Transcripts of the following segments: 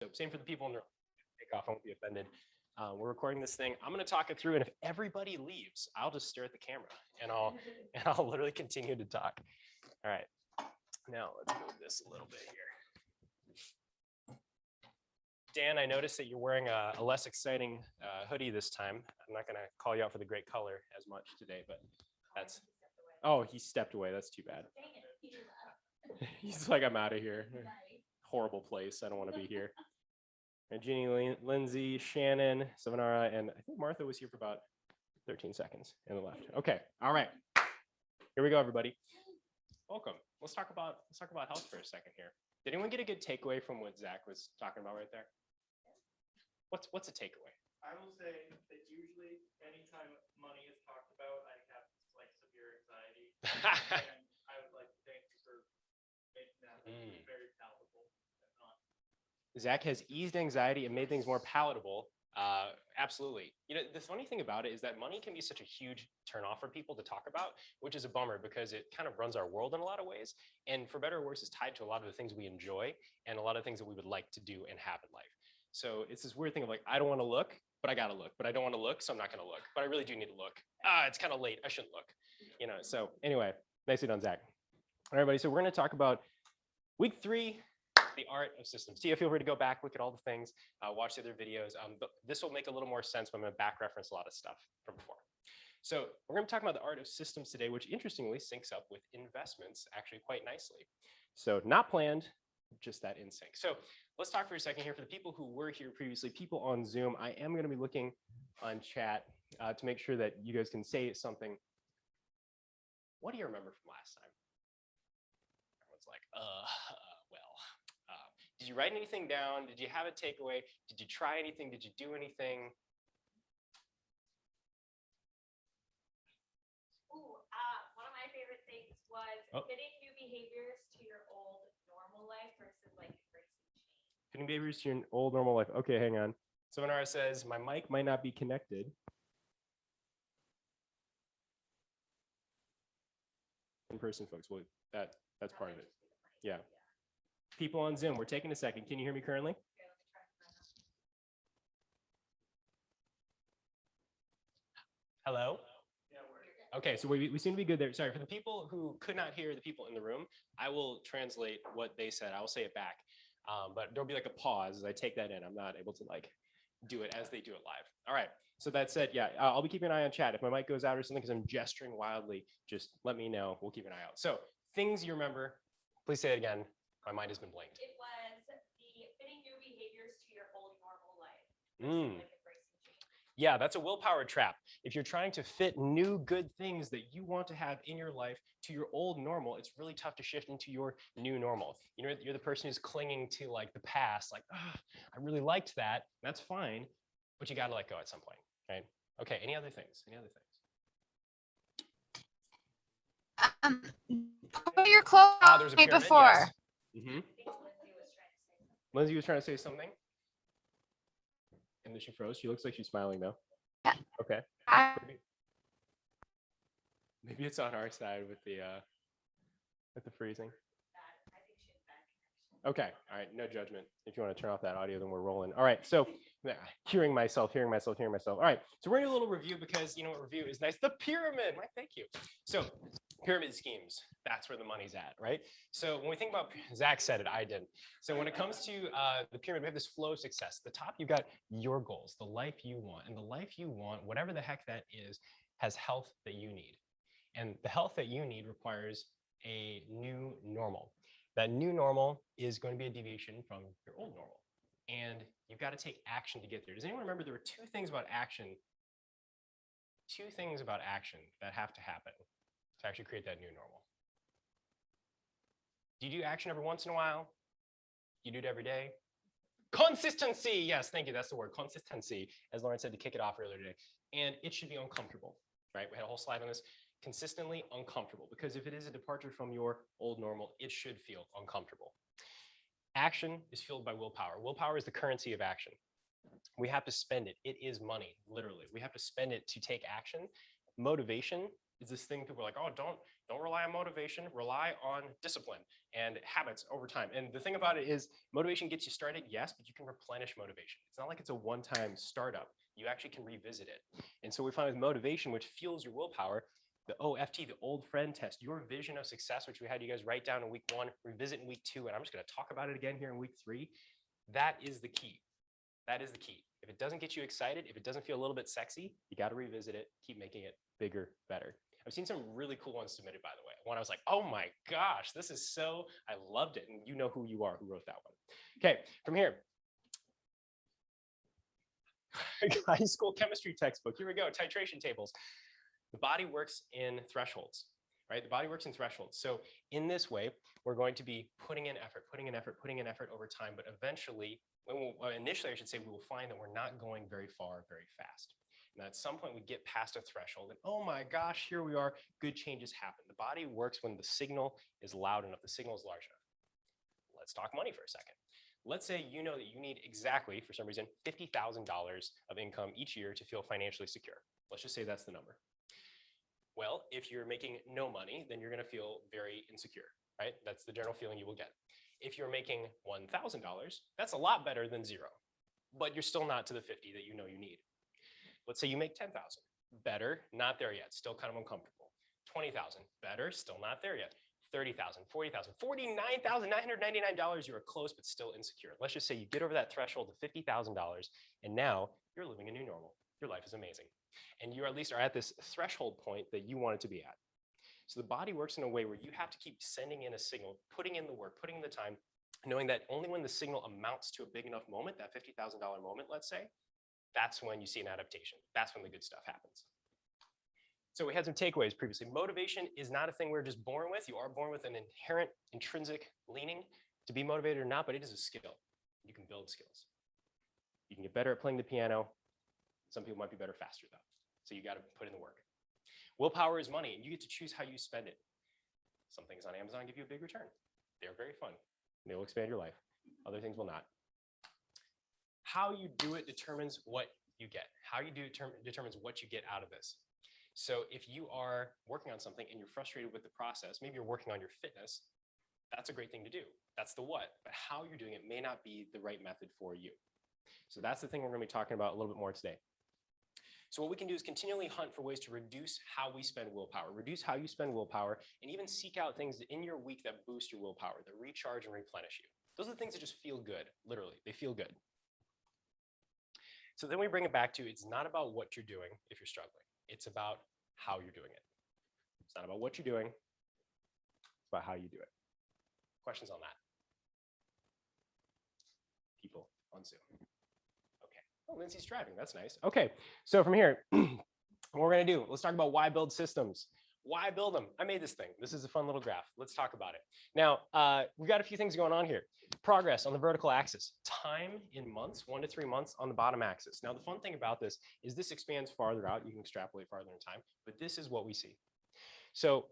So same for the people in the take off. I won't be offended. We're recording this thing. I'm going to talk it through, and if everybody leaves, I'll just stare at the camera, and I'll literally continue to talk. All right. Now let's move this a little bit here. Dan, I noticed that you're wearing a less exciting hoodie this time. I'm not going to call you out for the great color as much today, but that's. Oh, he stepped away. That's too bad. He's like, I'm out of here. Horrible place. I don't want to be here. And Jeannie, Lindsay, Shannon, Savanara, and I think Martha was here for about 13 seconds in the left. Okay. All right. Here we go, everybody. Welcome. Let's talk about health for a second here. Did anyone get a good takeaway from what Zach was talking about right there? What's a takeaway? I will say that usually anytime money is talked about, I have like severe anxiety. And I would like to thank you for making that very palatable. Zach has eased anxiety and made things more palatable. Absolutely. You know, the funny thing about it is that money can be such a huge turnoff for people to talk about, which is a bummer because it kind of runs our world in a lot of ways. And for better or worse, is tied to a lot of the things we enjoy and a lot of things that we would like to do and have in life. So it's this weird thing of like, I don't want to look, but I got to look, but I don't want to look, so I'm not going to look, but I really do need to look. It's kind of late. I shouldn't look. You know, so anyway, nicely done, Zach. All right, everybody. So we're going to talk about week 3, the art of systems. Tia, feel free to go back, look at all the things, watch the other videos. But this will make a little more sense, but I'm going to back reference a lot of stuff from before. So we're going to talk about the art of systems today, which interestingly syncs up with investments actually quite nicely. So not planned, just that in sync. So let's talk for a second here. For the people who were here previously, people on Zoom, I am going to be looking on chat to make sure that you guys can say something. What do you remember from last time? Everyone's like, did you write anything down? Did you have a takeaway? Did you try anything? Did you do anything? One of my favorite things was fitting new behaviors to your old normal life versus like embracing change. Fitting behaviors to your old normal life. Okay, hang on. Savanara says, my mic might not be connected. In person, folks. Well, that's part of it. Yeah. People on Zoom, we're taking a second. Can you hear me currently? Hello? Okay, so we seem to be good there. Sorry, for the people who could not hear the people in the room, I will translate what they said. I will say it back. But there'll be like a pause as I take that in. I'm not able to like do it as they do it live. All right, so that said, yeah, I'll be keeping an eye on chat. If my mic goes out or something because I'm gesturing wildly, just let me know. We'll keep an eye out. So things you remember, please say it again. My mind has been blanked. It was the fitting new behaviors to your old normal life versus like embracing change. Yeah, that's a willpower trap. If you're trying to fit new good things that you want to have in your life to your old normal, it's really tough to shift into your new normal. You know, you're the person who's clinging to like the past, like, I really liked that. That's fine, but you got to let go at some point, right? Okay, any other things? Any other things? Put your clothes There's a pyramid, before. Yes. I think Lindsay was trying to say something. And then she froze. She looks like she's smiling though. Yeah. Okay. Maybe it's on our side with the freezing. Okay. All right. No judgment. If you want to turn off that audio, then we're rolling. All right. So hearing myself. All right. So we're gonna do a little review because you know what review is nice. The pyramid. Right. Thank you. So pyramid schemes. That's where the money's at, right? So when we think about, Zach said it, I didn't. So when it comes to the pyramid, we have this flow of success. At the top, you've got your goals, the life you want. And the life you want, whatever the heck that is, has health that you need. And the health that you need requires a new normal. That new normal is going to be a deviation from your old normal. And you've got to take action to get there. Does anyone remember there were two things about action that have to happen to actually create that new normal? Do you do action every once in a while? You do it every day? Consistency. Yes, thank you. That's the word, consistency, as Lauren said to kick it off earlier today. And it should be uncomfortable, right? We had a whole slide on this. Consistently uncomfortable, because if it is a departure from your old normal, it should feel uncomfortable. Action is fueled by willpower. Willpower is the currency of action. We have to spend it. It is money, literally. We have to spend it to take action. Motivation is this thing people are like, oh, don't rely on motivation, rely on discipline and habits over time. And the thing about it is motivation gets you started, yes, but you can replenish motivation. It's not like it's a one-time startup. You actually can revisit it. And so we find with motivation, which fuels your willpower, the OFT, the old friend test, your vision of success, which we had you guys write down in week 1, revisit in week 2, and I'm just going to talk about it again here in week 3. That is the key. That is the key. If it doesn't get you excited, if it doesn't feel a little bit sexy, you got to revisit it, keep making it bigger, better. I've seen some really cool ones submitted, by the way. One I was like, oh my gosh, this is so, I loved it. And you know who you are, who wrote that one. Okay, from here. High school chemistry textbook. Here we go, titration tables. The body works in thresholds, right? The body works in thresholds. So in this way, we're going to be putting in effort, putting in effort, putting in effort over time. But eventually, initially, I should say, we will find that we're not going very far, very fast. And at some point, we get past a threshold and oh my gosh, here we are, good changes happen. The body works when the signal is loud enough, the signal is large enough. Let's talk money for a second. Let's say you know that you need exactly, for some reason, $50,000 of income each year to feel financially secure. Let's just say that's the number. Well, if you're making no money, then you're going to feel very insecure, right? That's the general feeling you will get. If you're making $1,000, that's a lot better than 0, but you're still not to the 50 that you know you need. Let's say you make 10,000, better, not there yet, still kind of uncomfortable. 20,000, better, still not there yet. 30,000, 40,000, $49,999, you are close, but still insecure. Let's just say you get over that threshold of $50,000 and now you're living a new normal. Your life is amazing. And you at least are at this threshold point that you want it to be at. So the body works in a way where you have to keep sending in a signal, putting in the work, putting in the time, knowing that only when the signal amounts to a big enough moment, that $50,000 moment, let's say, that's when you see an adaptation. That's when the good stuff happens. So we had some takeaways previously. Motivation is not a thing we're just born with. You are born with an inherent intrinsic leaning to be motivated or not, but it is a skill. You can build skills. You can get better at playing the piano. Some people might be better faster though. So you got to put in the work. Willpower is money and you get to choose how you spend it. Some things on Amazon give you a big return. They're very fun. They will expand your life. Other things will not. How you do it determines what you get. How you do it determines what you get out of this. So if you are working on something and you're frustrated with the process, maybe you're working on your fitness, that's a great thing to do. That's the what, but how you're doing it may not be the right method for you. So that's the thing we're going to be talking about a little bit more today. So what we can do is continually hunt for ways to reduce how we spend willpower, reduce how you spend willpower, and even seek out things in your week that boost your willpower, that recharge and replenish you. Those are the things that just feel good, literally, they feel good. So then we bring it back to, it's not about what you're doing if you're struggling. It's about how you're doing it. It's not about what you're doing. It's about how you do it. Questions on that? People on Zoom. Okay. Oh, Lindsay's driving. That's nice. Okay. So from here, what we're going to do, let's talk about why build systems. Why build them? I made this thing. This is a fun little graph. Let's talk about it. Now, we've got a few things going on here. Progress on the vertical axis. Time in months, 1 to 3 months on the bottom axis. Now, the fun thing about this is this expands farther out. You can extrapolate farther in time, but this is what we see. So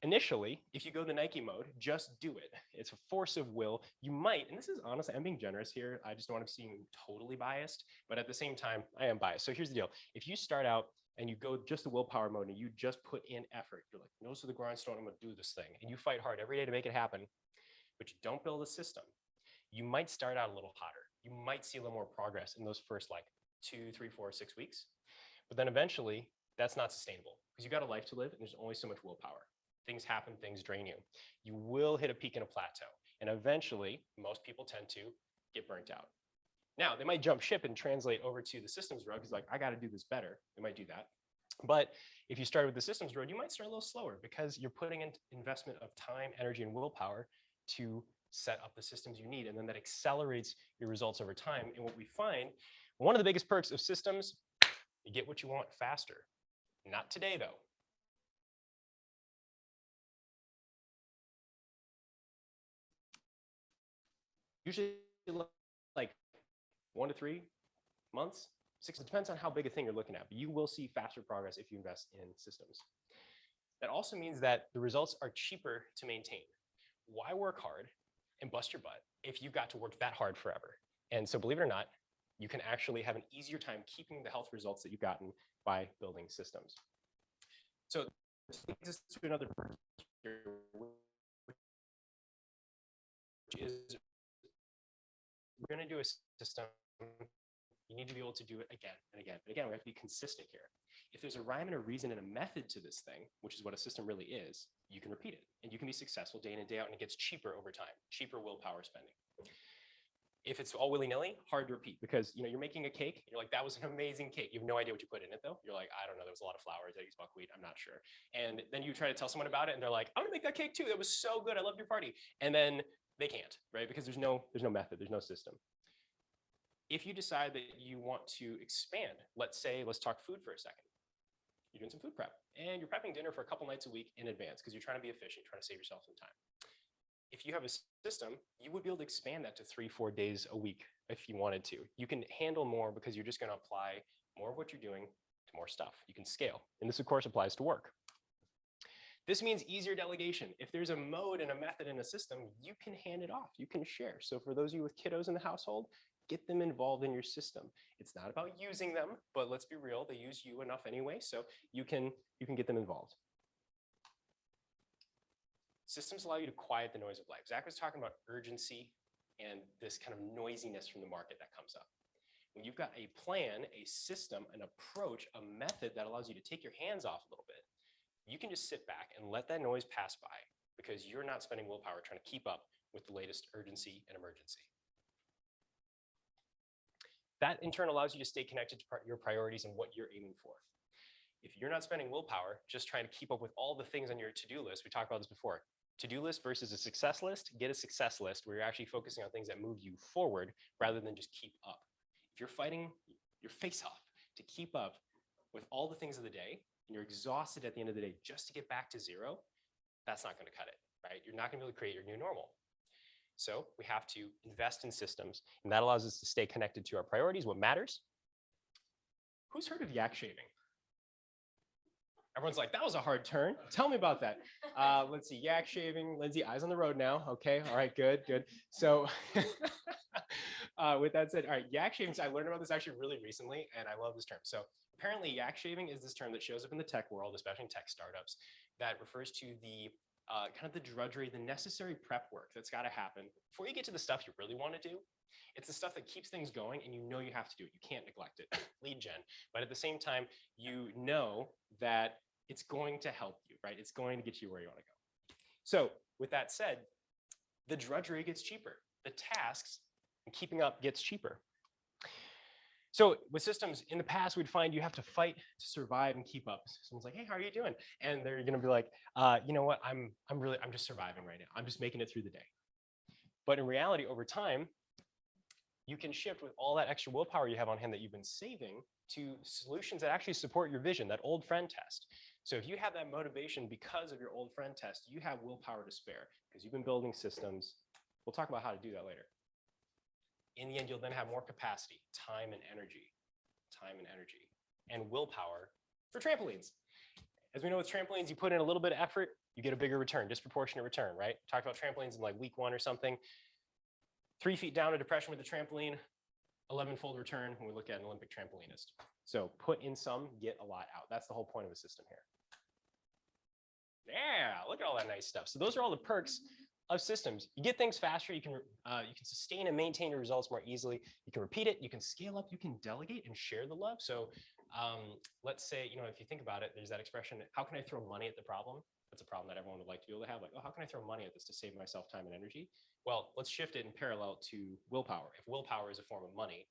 initially, if you go the Nike mode, just do it. It's a force of will. You might, and this is honestly, I'm being generous here. I just don't want to seem totally biased, but at the same time, I am biased. So here's the deal. If you start out and you go just the willpower mode and you just put in effort, you're like, nose to the grindstone, I'm going to do this thing. And you fight hard every day to make it happen, but you don't build a system. You might start out a little hotter. You might see a little more progress in those first like 2, 3, 4, 6 weeks. But then eventually that's not sustainable because you got a life to live and there's only so much willpower. Things happen, things drain you. You will hit a peak and a plateau. And eventually most people tend to get burnt out. Now, they might jump ship and translate over to the systems road because like, I got to do this better. They might do that. But if you start with the systems road, you might start a little slower because you're putting in investment of time, energy, and willpower to set up the systems you need. And then that accelerates your results over time. And what we find, one of the biggest perks of systems, you get what you want faster. Not today, though. Usually like 1 to 3 months, 6, it depends on how big a thing you're looking at, but you will see faster progress if you invest in systems. That also means that the results are cheaper to maintain. Why work hard and bust your butt if you've got to work that hard forever? And so believe it or not, you can actually have an easier time keeping the health results that you've gotten by building systems. So takes us to another part here, which is we're going to do a system. You need to be able to do it again and again and again. We have to be consistent here. If there's a rhyme and a reason and a method to this thing, which is what a system really is, you can repeat it and you can be successful day in and day out, and it gets cheaper over time, cheaper willpower spending. If it's all willy-nilly, hard to repeat because you're making a cake. You're like, that was an amazing cake. You have no idea what you put in it though. You're like, I don't know. There was a lot of flour, eggs, buckwheat. I'm not sure. And then you try to tell someone about it, and they're like, I'm gonna make that cake too. That was so good. I loved your party. And then they can't, right? Because there's no method. There's no system. If you decide that you want to expand, let's talk food for a second. You're doing some food prep, and you're prepping dinner for a couple nights a week in advance because you're trying to be efficient, trying to save yourself some time. If you have a system, you would be able to expand that to 3-4 days a week if you wanted to. You can handle more because you're just going to apply more of what you're doing to more stuff. You can scale. And this, of course, applies to work. This means easier delegation. If there's a mode and a method in a system, you can hand it off. You can share. So for those of you with kiddos in the household, get them involved in your system. It's not about using them, but let's be real, they use you enough anyway, so you can get them involved. Systems allow you to quiet the noise of life. Zach was talking about urgency and this kind of noisiness from the market that comes up. When you've got a plan, a system, an approach, a method that allows you to take your hands off a little bit, you can just sit back and let that noise pass by because you're not spending willpower trying to keep up with the latest urgency and emergency. That in turn allows you to stay connected to your priorities and what you're aiming for. If you're not spending willpower just trying to keep up with all the things on your to-do list, we talked about this before, to-do list versus a success list, get a success list where you're actually focusing on things that move you forward rather than just keep up. If you're fighting your face off to keep up with all the things of the day and you're exhausted at the end of the day just to get back to zero, that's not going to cut it, right? You're not going to be able to create your new normal. So we have to invest in systems, and that allows us to stay connected to our priorities, what matters. Who's heard of yak shaving? Everyone's like, that was a hard turn. Tell me about that. Let's see, yak shaving. Lindsay, eyes on the road now. Okay, all right, good. So with that said, all right, yak shaving, so I learned about this actually really recently, and I love this term. So apparently yak shaving is this term that shows up in the tech world, especially in tech startups, that refers to the kind of the drudgery, the necessary prep work that's got to happen before you get to the stuff you really want to do. It's the stuff that keeps things going, and you know you have to do it. You can't neglect it, lead gen. But at the same time, you know that it's going to help you, right? It's going to get you where you want to go. So with that said, the drudgery gets cheaper. The tasks and keeping up gets cheaper. So with systems, in the past, we'd find you have to fight to survive and keep up. Someone's like, hey, how are you doing? And they're going to be like, you know what? I'm just surviving right now. I'm just making it through the day. But in reality, over time, you can shift with all that extra willpower you have on hand that you've been saving to solutions that actually support your vision, that old friend test. So if you have that motivation because of your old friend test, you have willpower to spare because you've been building systems. We'll talk about how to do that later. In the end, you'll then have more capacity, time and energy, and willpower for trampolines. As we know with trampolines, you put in a little bit of effort, you get a bigger return, disproportionate return, right? Talked about trampolines in like week 1 or something. 3 feet down a depression with the trampoline, 11-fold return when we look at an Olympic trampolinist. So put in some, get a lot out. That's the whole point of a system here. Yeah, look at all that nice stuff. So those are all the perks of systems. You get things faster, you can sustain and maintain your results more easily. You can repeat it, you can scale up, you can delegate and share the love. So let's say, if you think about it, there's that expression, how can I throw money at the problem? That's a problem that everyone would like to be able to have. Like, oh, how can I throw money at this to save myself time and energy? Well, let's shift it in parallel to willpower. If willpower is a form of money,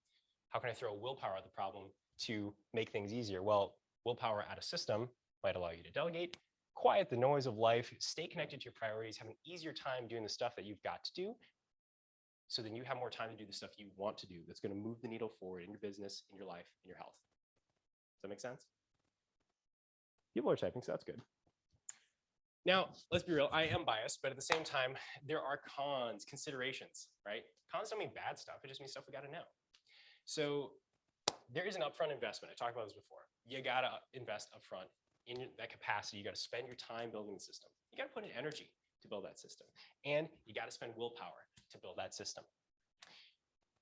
how can I throw willpower at the problem to make things easier? Well, willpower at a system might allow you to delegate, quiet the noise of life, stay connected to your priorities, have an easier time doing the stuff that you've got to do. So then you have more time to do the stuff you want to do that's going to move the needle forward in your business, in your life, in your health. Does that make sense? People are typing, so that's good. Now, let's be real, I am biased, but at the same time, there are cons, considerations, right? Cons don't mean bad stuff, it just means stuff we got to know. So there is an upfront investment. I talked about this before. You got to invest upfront in that capacity. You got to spend your time building the system. You got to put in energy to build that system. And you got to spend willpower to build that system.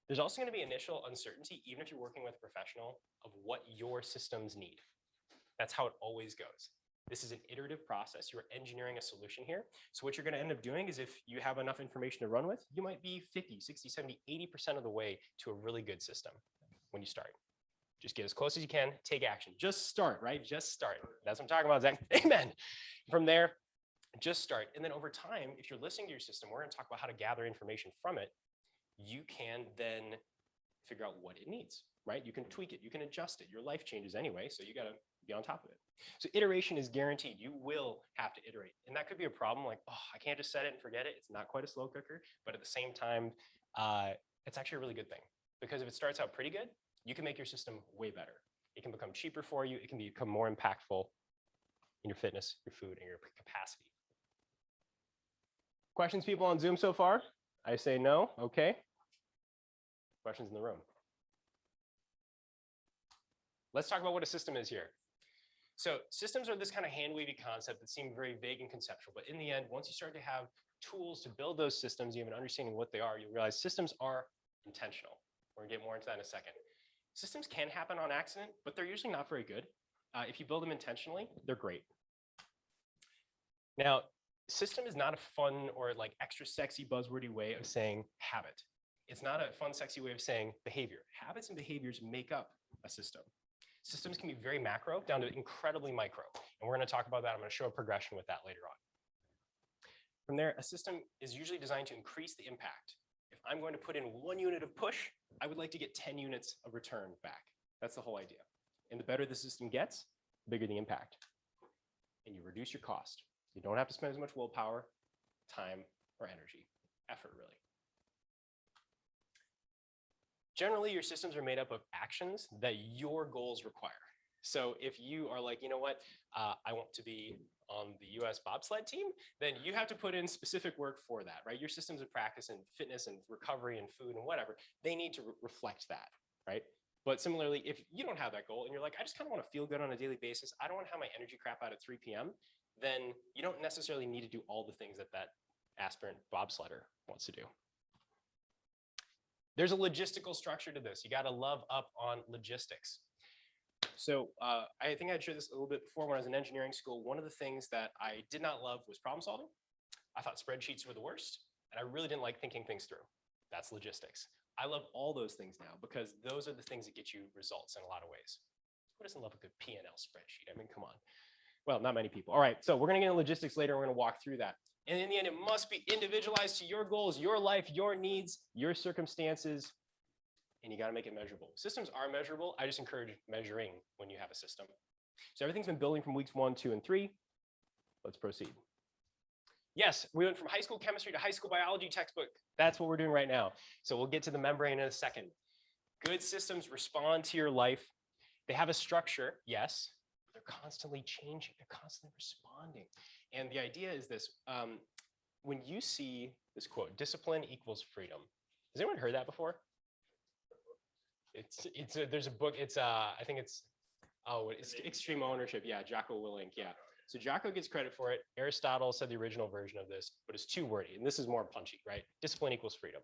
There's also going to be initial uncertainty, even if you're working with a professional, of what your systems need. That's how it always goes. This is an iterative process. You're engineering a solution here. So what you're going to end up doing is if you have enough information to run with, you might be 50, 60, 70, 80% of the way to a really good system when you start. Just get as close as you can, take action. Just start, right? Just start. That's what I'm talking about, Zach. Amen. From there, just start. And then over time, if you're listening to your system, we're going to talk about how to gather information from it. You can then figure out what it needs, right? You can tweak it, you can adjust it. Your life changes anyway, so you got to be on top of it. So iteration is guaranteed. You will have to iterate. And that could be a problem like, oh, I can't just set it and forget it. It's not quite a slow cooker, but at the same time, it's actually a really good thing because if it starts out pretty good, you can make your system way better. It can become cheaper for you. It can become more impactful in your fitness, your food, and your capacity. Questions, people on Zoom so far? I say no. Okay. Questions in the room? Let's talk about what a system is here. So systems are this kind of hand-wavy concept that seem very vague and conceptual, but in the end, once you start to have tools to build those systems, you have an understanding of what they are, you realize systems are intentional. We're gonna get more into that in a second. Systems can happen on accident, but they're usually not very good. If you build them intentionally, they're great. Now, system is not a fun or like extra sexy buzzwordy way of saying habit. It's not a fun, sexy way of saying behavior. Habits and behaviors make up a system. Systems can be very macro down to incredibly micro. And we're going to talk about that. I'm going to show a progression with that later on. From there, a system is usually designed to increase the impact. If I'm going to put in 1 unit of push, I would like to get 10 units of return back. That's the whole idea. And the better the system gets, the bigger the impact. And you reduce your cost. You don't have to spend as much willpower, time, or energy. Effort, really. Generally, your systems are made up of actions that your goals require. So if you are like, you know what, I want to be on the US bobsled team, then you have to put in specific work for that, right? Your systems of practice and fitness and recovery and food and whatever, they need to reflect that, right? But similarly, if you don't have that goal and you're like, I just kind of want to feel good on a daily basis, I don't want to have my energy crap out at 3 p.m., then you don't necessarily need to do all the things that that aspirant bobsledder wants to do. There's a logistical structure to this. You got to love up on logistics. So I think I shared this a little bit before when I was in engineering school. One of the things that I did not love was problem solving. I thought spreadsheets were the worst, and I really didn't like thinking things through. That's logistics. I love all those things now because those are the things that get you results in a lot of ways. Who doesn't love a good P&L spreadsheet? I mean, come on. Well, not many people. All right, so we're going to get into logistics later. We're going to walk through that. And in the end, it must be individualized to your goals, your life, your needs, your circumstances, and you got to make it measurable. Systems are measurable. I just encourage measuring when you have a system. So everything's been building from weeks 1, 2, and 3. Let's proceed. Yes, we went from high school chemistry to high school biology textbook. That's what we're doing right now. So we'll get to the membrane in a second. Good systems respond to your life. They have a structure, yes. They're constantly changing. They're constantly responding. And the idea is this. When you see this quote, discipline equals freedom. Has anyone heard that before? There's a book. I think it's Extreme Ownership. Yeah, Jocko Willink. Yeah. So Jocko gets credit for it. Aristotle said the original version of this, but it's too wordy. And this is more punchy, right? Discipline equals freedom.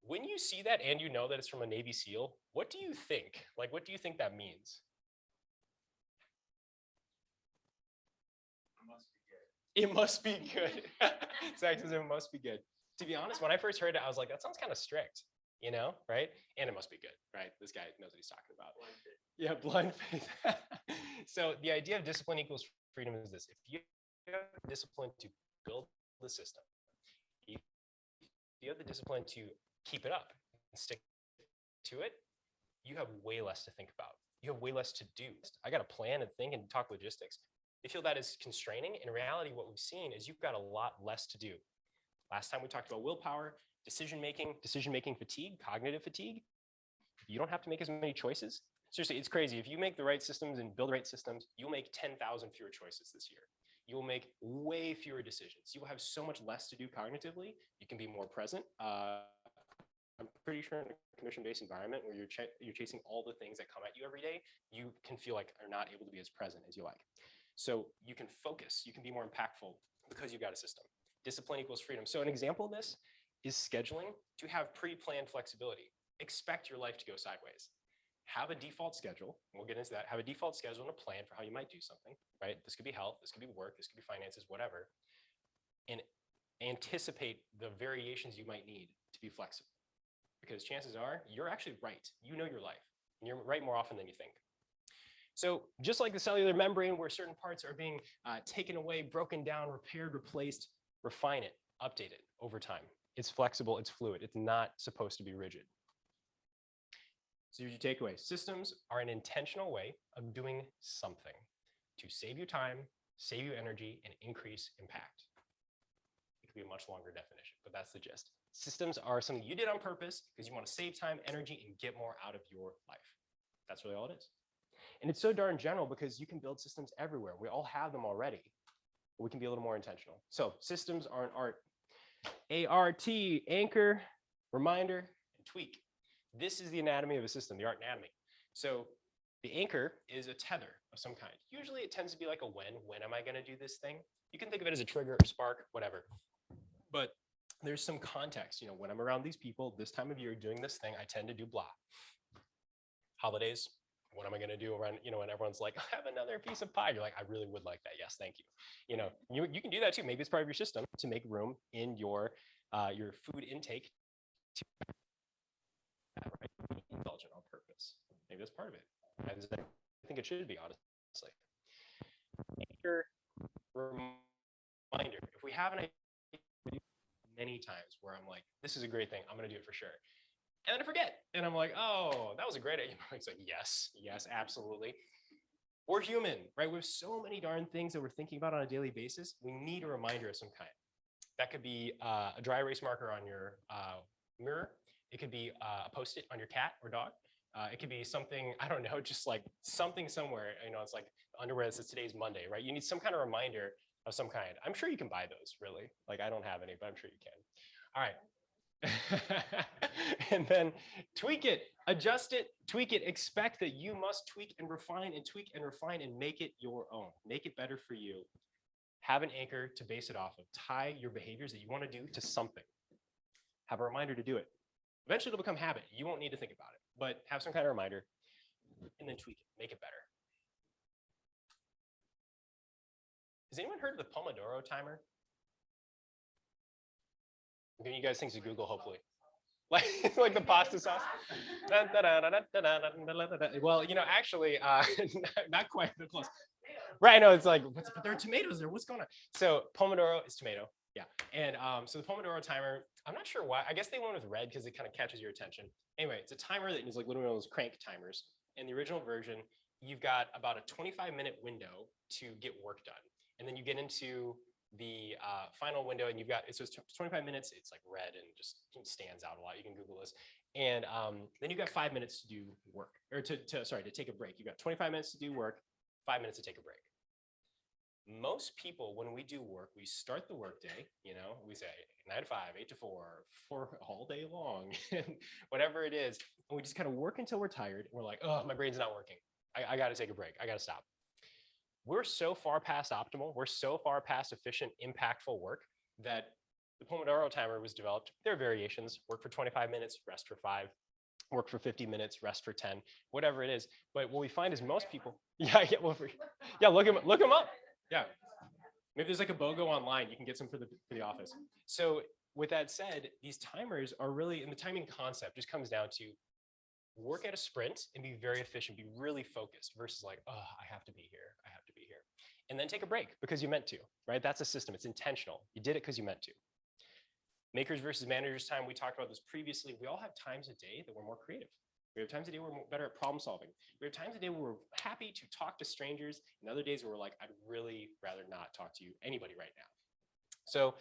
When you see that and you know that it's from a Navy SEAL, what do you think? Like, what do you think that means? It must be good. Zach says it must be good. To be honest, when I first heard it, I was like, that sounds kind of strict, you know, right? And it must be good, right? This guy knows what he's talking about. Yeah, blind faith. So the idea of discipline equals freedom is this. If you have discipline to build the system, if you have the discipline to keep it up and stick to it, you have way less to think about. You have way less to do. I got to plan and think and talk logistics. They feel that is constraining. In reality, what we've seen is you've got a lot less to do. Last time we talked about willpower, decision-making fatigue, cognitive fatigue. You don't have to make as many choices. Seriously, it's crazy. If you make the right systems and build the right systems, you'll make 10,000 fewer choices this year. You'll make way fewer decisions. You will have so much less to do cognitively. You can be more present. I'm pretty sure in a commission-based environment where you're chasing all the things that come at you every day, you can feel like are not able to be as present as you like. So you can focus, you can be more impactful because you've got a system. Discipline equals freedom. So an example of this is scheduling to have pre-planned flexibility. Expect your life to go sideways. have a default schedule. We'll get into that. Have a default schedule and a plan for how you might do something, right? This could be health, this could be work, this could be finances, whatever. And anticipate the variations you might need to be flexible. Because chances are you're actually right. You know your life. And you're right more often than you think. So just like the cellular membrane where certain parts are being taken away, broken down, repaired, replaced, refine it, update it over time. It's flexible, it's fluid. It's not supposed to be rigid. So here's your takeaway. Systems are an intentional way of doing something to save you time, save you energy, and increase impact. It could be a much longer definition, but that's the gist. Systems are something you did on purpose because you want to save time, energy, and get more out of your life. That's really all it is. And it's so darn general because you can build systems everywhere. We all have them already, but we can be a little more intentional. So systems are an art. A-R-T, anchor, reminder, and tweak. This is the anatomy of a system, the art anatomy. So the anchor is a tether of some kind. Usually it tends to be like a when am I going to do this thing? You can think of it as a trigger, a spark, whatever. But there's some context, when I'm around these people, this time of year doing this thing, I tend to do blah. Holidays, what am I going to do around, when everyone's like, I have another piece of pie. You're like, I really would like that. Yes, thank you. You can do that too. Maybe it's part of your system to make room in your food intake to indulgent on purpose. Maybe that's part of it. As I think it should be, honestly. Anchor, reminder. If we have an idea many times where I'm like, this is a great thing, I'm going to do it for sure. And then I forget. And I'm like, oh, that was a great idea. It's like, yes, absolutely. We're human, right? We have so many darn things that we're thinking about on a daily basis. We need a reminder of some kind. That could be a dry erase marker on your mirror. It could be a Post-it on your cat or dog. It could be something, I don't know, just like something somewhere. It's like underwear that says today's Monday, right? You need some kind of reminder of some kind. I'm sure you can buy those, really. Like, I don't have any, but I'm sure you can. All right. And then tweak it, adjust it, tweak it. Expect that you must tweak and refine and tweak and refine and make it your own. Make it better for you. Have an anchor to base it off of. Tie your behaviors that you want to do to something. Have a reminder to do it. Eventually it'll become habit. You won't need to think about it, but have some kind of reminder and then tweak it, make it better. Has anyone heard of the Pomodoro timer? I'm giving you guys things to Google, hopefully. Like the pasta sauce. Well, actually, not quite that close. Right, I know, it's like, but there are tomatoes there. What's going on? So Pomodoro is tomato. Yeah. And so the Pomodoro timer, I'm not sure why. I guess they went with red because it kind of catches your attention. Anyway, it's a timer that is like literally one of those crank timers. In the original version, you've got about a 25-minute window to get work done. And then you get into the final window and you've got, so it's 25 minutes, it's like red and just stands out a lot. You can Google this. And then you've got 5 minutes to do work, or to take a break. You've got 25 minutes to do work, 5 minutes to take a break. Most people, when we do work, we start the workday, we say 9 to 5, 8 to 4, for all day long, and whatever it is. And we just kind of work until we're tired. And we're like, oh, my brain's not working. I got to take a break. I got to stop. We're so far past optimal. We're so far past efficient, impactful work that the Pomodoro timer was developed. There are variations. Work for 25 minutes, rest for 5. Work for 50 minutes, rest for 10, whatever it is. But what we find is most people, look them up. Yeah, maybe there's like a BOGO online. You can get some for the office. So with that said, these timers are really, and the timing concept just comes down to work at a sprint and be very efficient, be really focused versus like, oh, I have to be here. And then take a break because you meant to, right? That's a system. It's intentional. You did it because you meant to. Makers versus managers time. We talked about this previously. We all have times a day that we're more creative. We have times a day where we're better at problem solving. We have times a day where we're happy to talk to strangers, and other days where we're like, I'd really rather not talk to anybody right now. So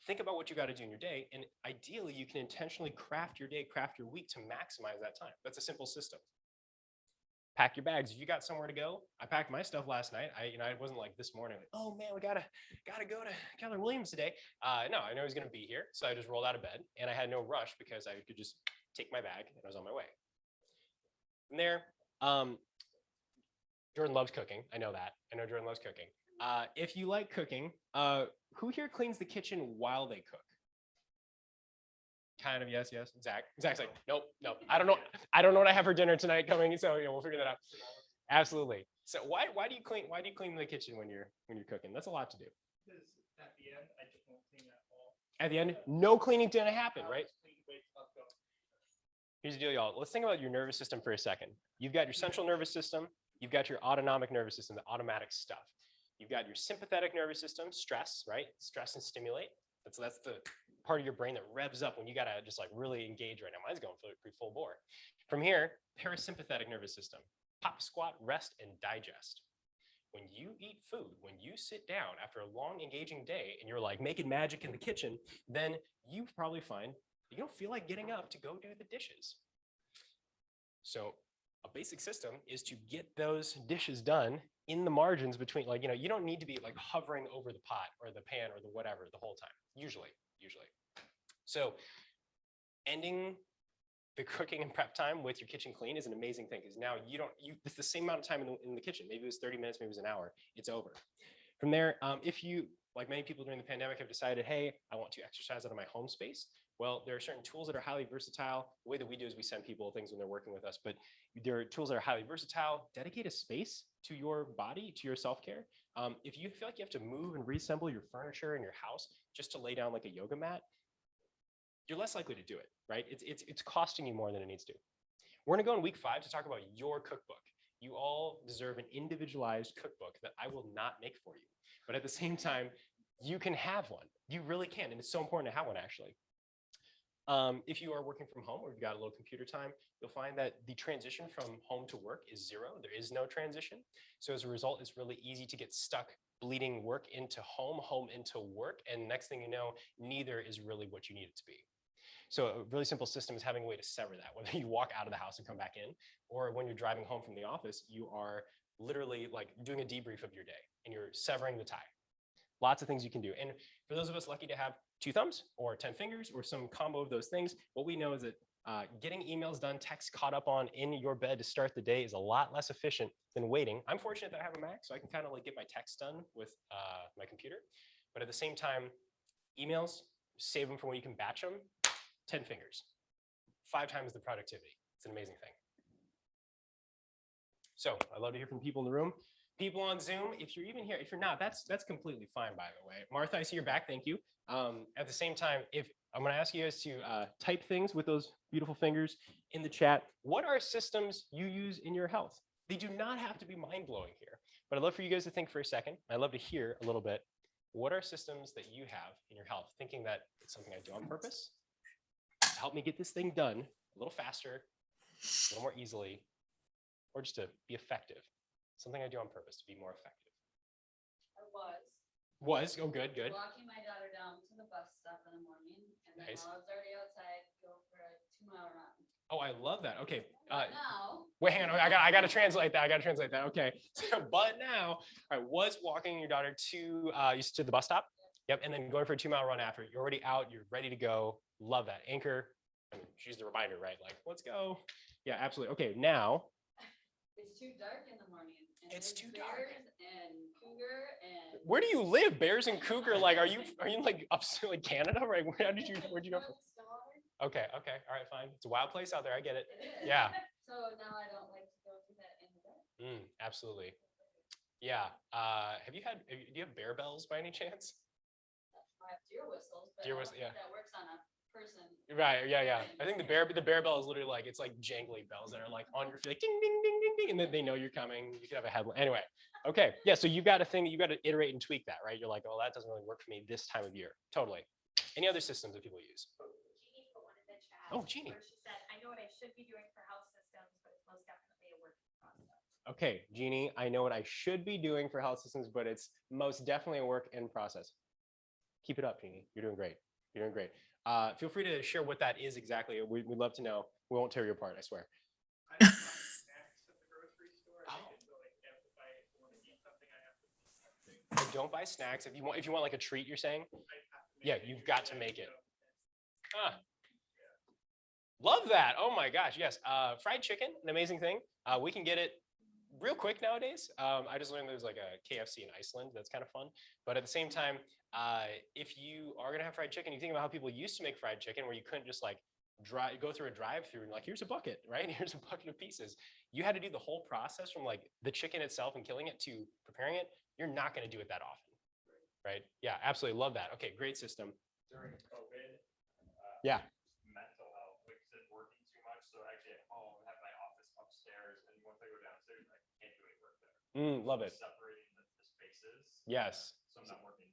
think about what you got to do in your day, and ideally you can intentionally craft your day, craft your week to maximize that time. That's a simple system. Pack your bags. If you got somewhere to go, I packed my stuff last night. I wasn't like this morning, like, oh man, we gotta go to Keller Williams today. No, I know he's gonna be here. So I just rolled out of bed and I had no rush because I could just take my bag and I was on my way. From there, Jordan loves cooking. I know that. I know Jordan loves cooking. If you like cooking, who here cleans the kitchen while they cook? Kind of, yes. Zach's like, nope. I don't know what I have for dinner tonight coming. So we'll figure that out. Absolutely. So why do you clean the kitchen when you're cooking? That's a lot to do. Because at the end, I just won't clean at all. At the end, no cleaning gonna happen, I'll right? just clean the weights up, go. Here's the deal, y'all. Let's think about your nervous system for a second. You've got your central nervous system. You've got your autonomic nervous system, the automatic stuff. You've got your sympathetic nervous system, stress, right? Stress and stimulate. That's the part of your brain that revs up when you gotta just like really engage right now. Mine's going pretty full bore. From here, parasympathetic nervous system. Pop, squat, rest, and digest. When you eat food, when you sit down after a long engaging day and you're like making magic in the kitchen, then you probably find you don't feel like getting up to go do the dishes. So a basic system is to get those dishes done in the margins between, like, you don't need to be like hovering over the pot or the pan or the whatever the whole time, usually. So ending the cooking and prep time with your kitchen clean is an amazing thing, because now it's the same amount of time in the kitchen. Maybe it was 30 minutes, maybe it was an hour. It's over. From there, if you, like many people during the pandemic, have decided, hey, I want to exercise out of my home space. Well, there are certain tools that are highly versatile. The way that we do is we send people things when they're working with us, but there are tools that are highly versatile. Dedicate a space to your body, to your self-care. If you feel like you have to move and reassemble your furniture in your house just to lay down like a yoga mat, you're less likely to do it, right? It's costing you more than it needs to. We're gonna go in week 5 to talk about your cookbook. You all deserve an individualized cookbook that I will not make for you. But at the same time, you can have one. You really can, and it's so important to have one, actually. If you are working from home or you've got a little computer time, you'll find that the transition from home to work is 0. There is no transition. So as a result, it's really easy to get stuck bleeding work into home, home into work. And next thing you know, neither is really what you need it to be. So a really simple system is having a way to sever that, whether you walk out of the house and come back in, or when you're driving home from the office, you are literally like doing a debrief of your day and you're severing the tie. Lots of things you can do. And for those of us lucky to have 2 thumbs or 10 fingers or some combo of those things, what we know is that getting emails done, texts caught up on in your bed to start the day is a lot less efficient than waiting. I'm fortunate that I have a Mac, so I can kind of like get my texts done with my computer. But at the same time, emails, save them for when you can batch them, 10 fingers, 5 times the productivity. It's an amazing thing. So I'd love to hear from people in the room. People on Zoom, if you're even here, if you're not, that's completely fine, by the way. Martha, I see your back, thank you. At the same time, if I'm gonna ask you guys to type things with those beautiful fingers in the chat. What are systems you use in your health? They do not have to be mind-blowing here, but I'd love for you guys to think for a second. I'd love to hear a little bit. What are systems that you have in your health? Thinking that it's something I do on purpose to help me get this thing done a little faster, a little more easily, or just to be effective. Something I do on purpose to be more effective. Oh, good. Walking my daughter down to the bus stop in the morning, and then Nice. while I was already outside, go for a 2-mile run. Oh, I love that. Okay. Now, Wait, hang on. I gotta translate that. Okay. So, but now, I was walking your daughter to the bus stop. Yep. And then going for a 2-mile run after. You're already out. You're ready to go. Love that. Anchor. I mean, she's the reminder, right? Like, let's go. Yeah, absolutely. Okay. Now. it's too dark in the morning. And It's there's too dark. bears and cougar and. Where do you live? Bears and cougar? Like, are you in like upstate, like Canada? Right? Where'd you go? Okay. All right. Fine. It's a wild place out there. I get it. It is. Yeah. So now I don't like to go through that in the dark. Absolutely. Yeah. Do you have bear bells by any chance? I have deer whistles, but Deer I don't whistle, think yeah. that works on a person. Right. Yeah. I think the bear bell is literally like, it's like jangly bells that are like on your feet, like ding, ding, ding, ding, ding, and then they know you're coming. You could have a headline. Anyway. Okay. Yeah. So you've got a thing that you got to iterate and tweak that, right? You're like, oh, that doesn't really work for me this time of year. Totally. Any other systems that people use? Jeannie put one in the chat. Oh, Jeannie. Where she said, I know what I should be doing for health systems, but it's most definitely a work in process. Okay, Jeannie, I know what I should be doing for health systems, but it's most definitely a work in process. Keep it up, Jeannie. You're doing great. Feel free to share what that is exactly. We'd love to know. We won't tear you apart, I swear. I don't buy snacks at the grocery store. I think it's really, if I want to eat something, I have to eat something. And don't buy snacks. If you want like a treat, you're saying? I have to make Yeah, it you've usually got to I make it. go. Ah. Love that. Oh my gosh, yes. Fried chicken, an amazing thing. We can get it real quick nowadays. I just learned there's like a KFC in Iceland. That's kind of fun. But at the same time, if you are gonna have fried chicken, you think about how people used to make fried chicken, where you couldn't just like go through a drive-through and like, here's a bucket, right? Here's a bucket of pieces. You had to do the whole process from like the chicken itself and killing it to preparing it. You're not gonna do it that often, right? Yeah, absolutely love that. Okay, great system. During COVID. Yeah. Mental health, like I said, working too much. So actually at home, I have my office upstairs, and once I go downstairs, I can't do any work there. Love it. Separating the spaces. Yes. So I'm not working,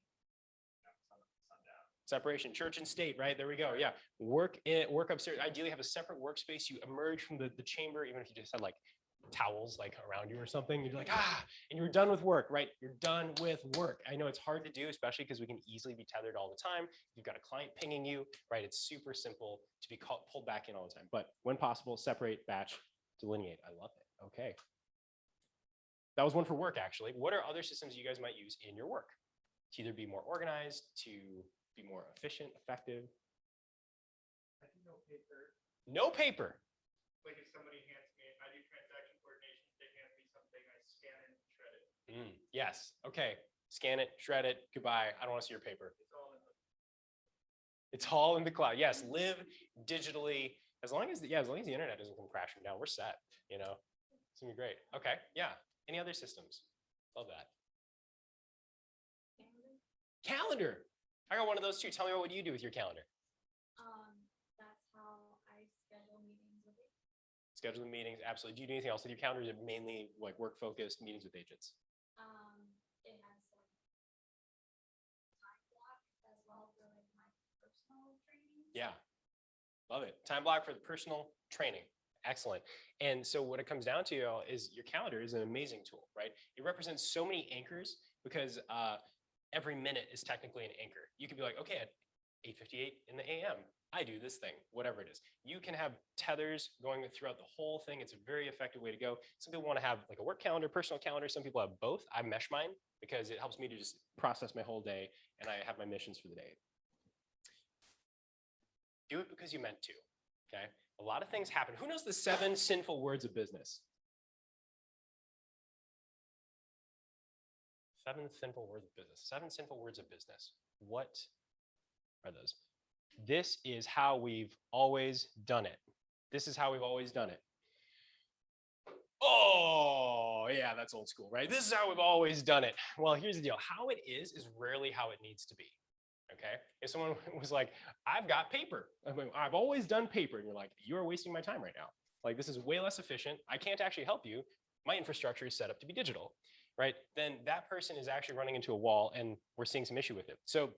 sundown. Separation, church and state, right? There we go. Yeah. Work upstairs. Ideally have a separate workspace. You emerge from the chamber, even if you just had like towels like around you or something, you're like, and you're done with work, right? You're done with work. I know it's hard to do, especially because we can easily be tethered all the time. You've got a client pinging you, right? It's super simple to be pulled back in all the time. But when possible, separate, batch, delineate. I love it. Okay. That was one for work, actually. What are other systems you guys might use in your work to either be more organized, to be more efficient, effective? I do no paper. No paper. Like if somebody hands me, I do transaction coordination, they hand me something, I scan it and shred it. Yes. Okay. Scan it, shred it. Goodbye. I don't want to see your paper. It's all in the cloud. Yes. Live digitally. As long as the internet doesn't come crashing down, we're set. You know, it's gonna be great. Okay. Yeah. Any other systems? Love that. Calendar. I got one of those too. Tell me what you do with your calendar. That's how I schedule meetings with you. Scheduling meetings, absolutely. Do you do anything else with your calendar? Is it mainly like work focused meetings with agents? It has like time block as well for like my personal training. Yeah, love it. Time block for the personal training. Excellent. And so what it comes down to is your calendar is an amazing tool, right? It represents so many anchors because every minute is technically an anchor. You could be like, okay, at 8:58 in the AM, I do this thing, whatever it is. You can have tethers going throughout the whole thing. It's a very effective way to go. Some people want to have like a work calendar, personal calendar. Some people have both. I mesh mine because it helps me to just process my whole day and I have my missions for the day. Do it because you meant to, okay? A lot of things happen. Who knows the 7 sinful words of business? 7 sinful words of business. 7 sinful words of business. What are those? This is how we've always done it. This is how we've always done it. Oh, yeah, that's old school, right? This is how we've always done it. Well, here's the deal. How it is rarely how it needs to be. Okay. If someone was like, I've got paper, I've always done paper, and you're like, you're wasting my time right now. Like, this is way less efficient. I can't actually help you. My infrastructure is set up to be digital, right? Then that person is actually running into a wall and we're seeing some issue with it. So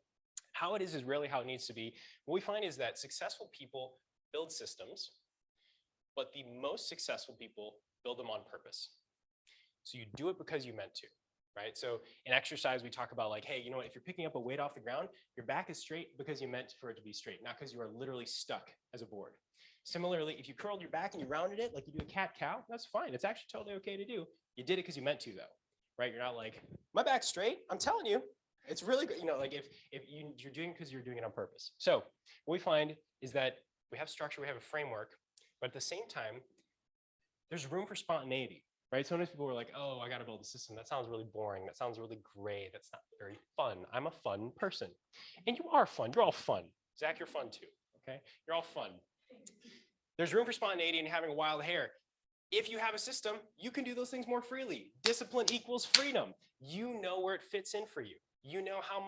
how it is really how it needs to be. What we find is that successful people build systems, but the most successful people build them on purpose. So you do it because you meant to. Right? So in exercise, we talk about like, hey, you know what, if you're picking up a weight off the ground, your back is straight because you meant for it to be straight, not because you are literally stuck as a board. Similarly, if you curled your back and you rounded it like you do a cat-cow, that's fine. It's actually totally okay to do. You did it because you meant to though, right? You're not like, my back's straight, I'm telling you. It's really good, you know, like if you're doing it because you're doing it on purpose. So what we find is that we have structure, we have a framework, but at the same time, there's room for spontaneity. Right? Sometimes people are like, oh, I got to build a system. That sounds really boring. That sounds really gray. That's not very fun. I'm a fun person. And you are fun. You're all fun. Zach, you're fun too. Okay? You're all fun. There's room for spontaneity and having wild hair. If you have a system, you can do those things more freely. Discipline equals freedom. You know where it fits in for you. You know how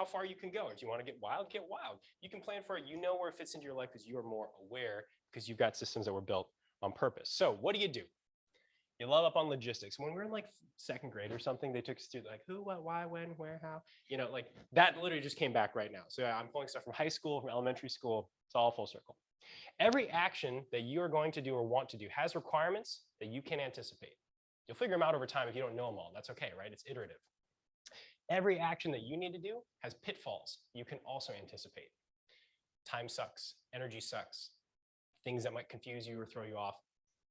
far you can go. If you want to get wild, get wild. You can plan for it. You know where it fits into your life because you are more aware because you've got systems that were built on purpose. So what do? You love up on logistics. When we were in like 2nd grade or something, they took us through like who, what, why, when, where, how, you know, like that literally just came back right now. So I'm pulling stuff from high school, from elementary school. It's all full circle. Every action that you are going to do or want to do has requirements that you can anticipate. You'll figure them out over time if you don't know them all. That's okay, right? It's iterative. Every action that you need to do has pitfalls you can also anticipate. Time sucks, energy sucks, things that might confuse you or throw you off.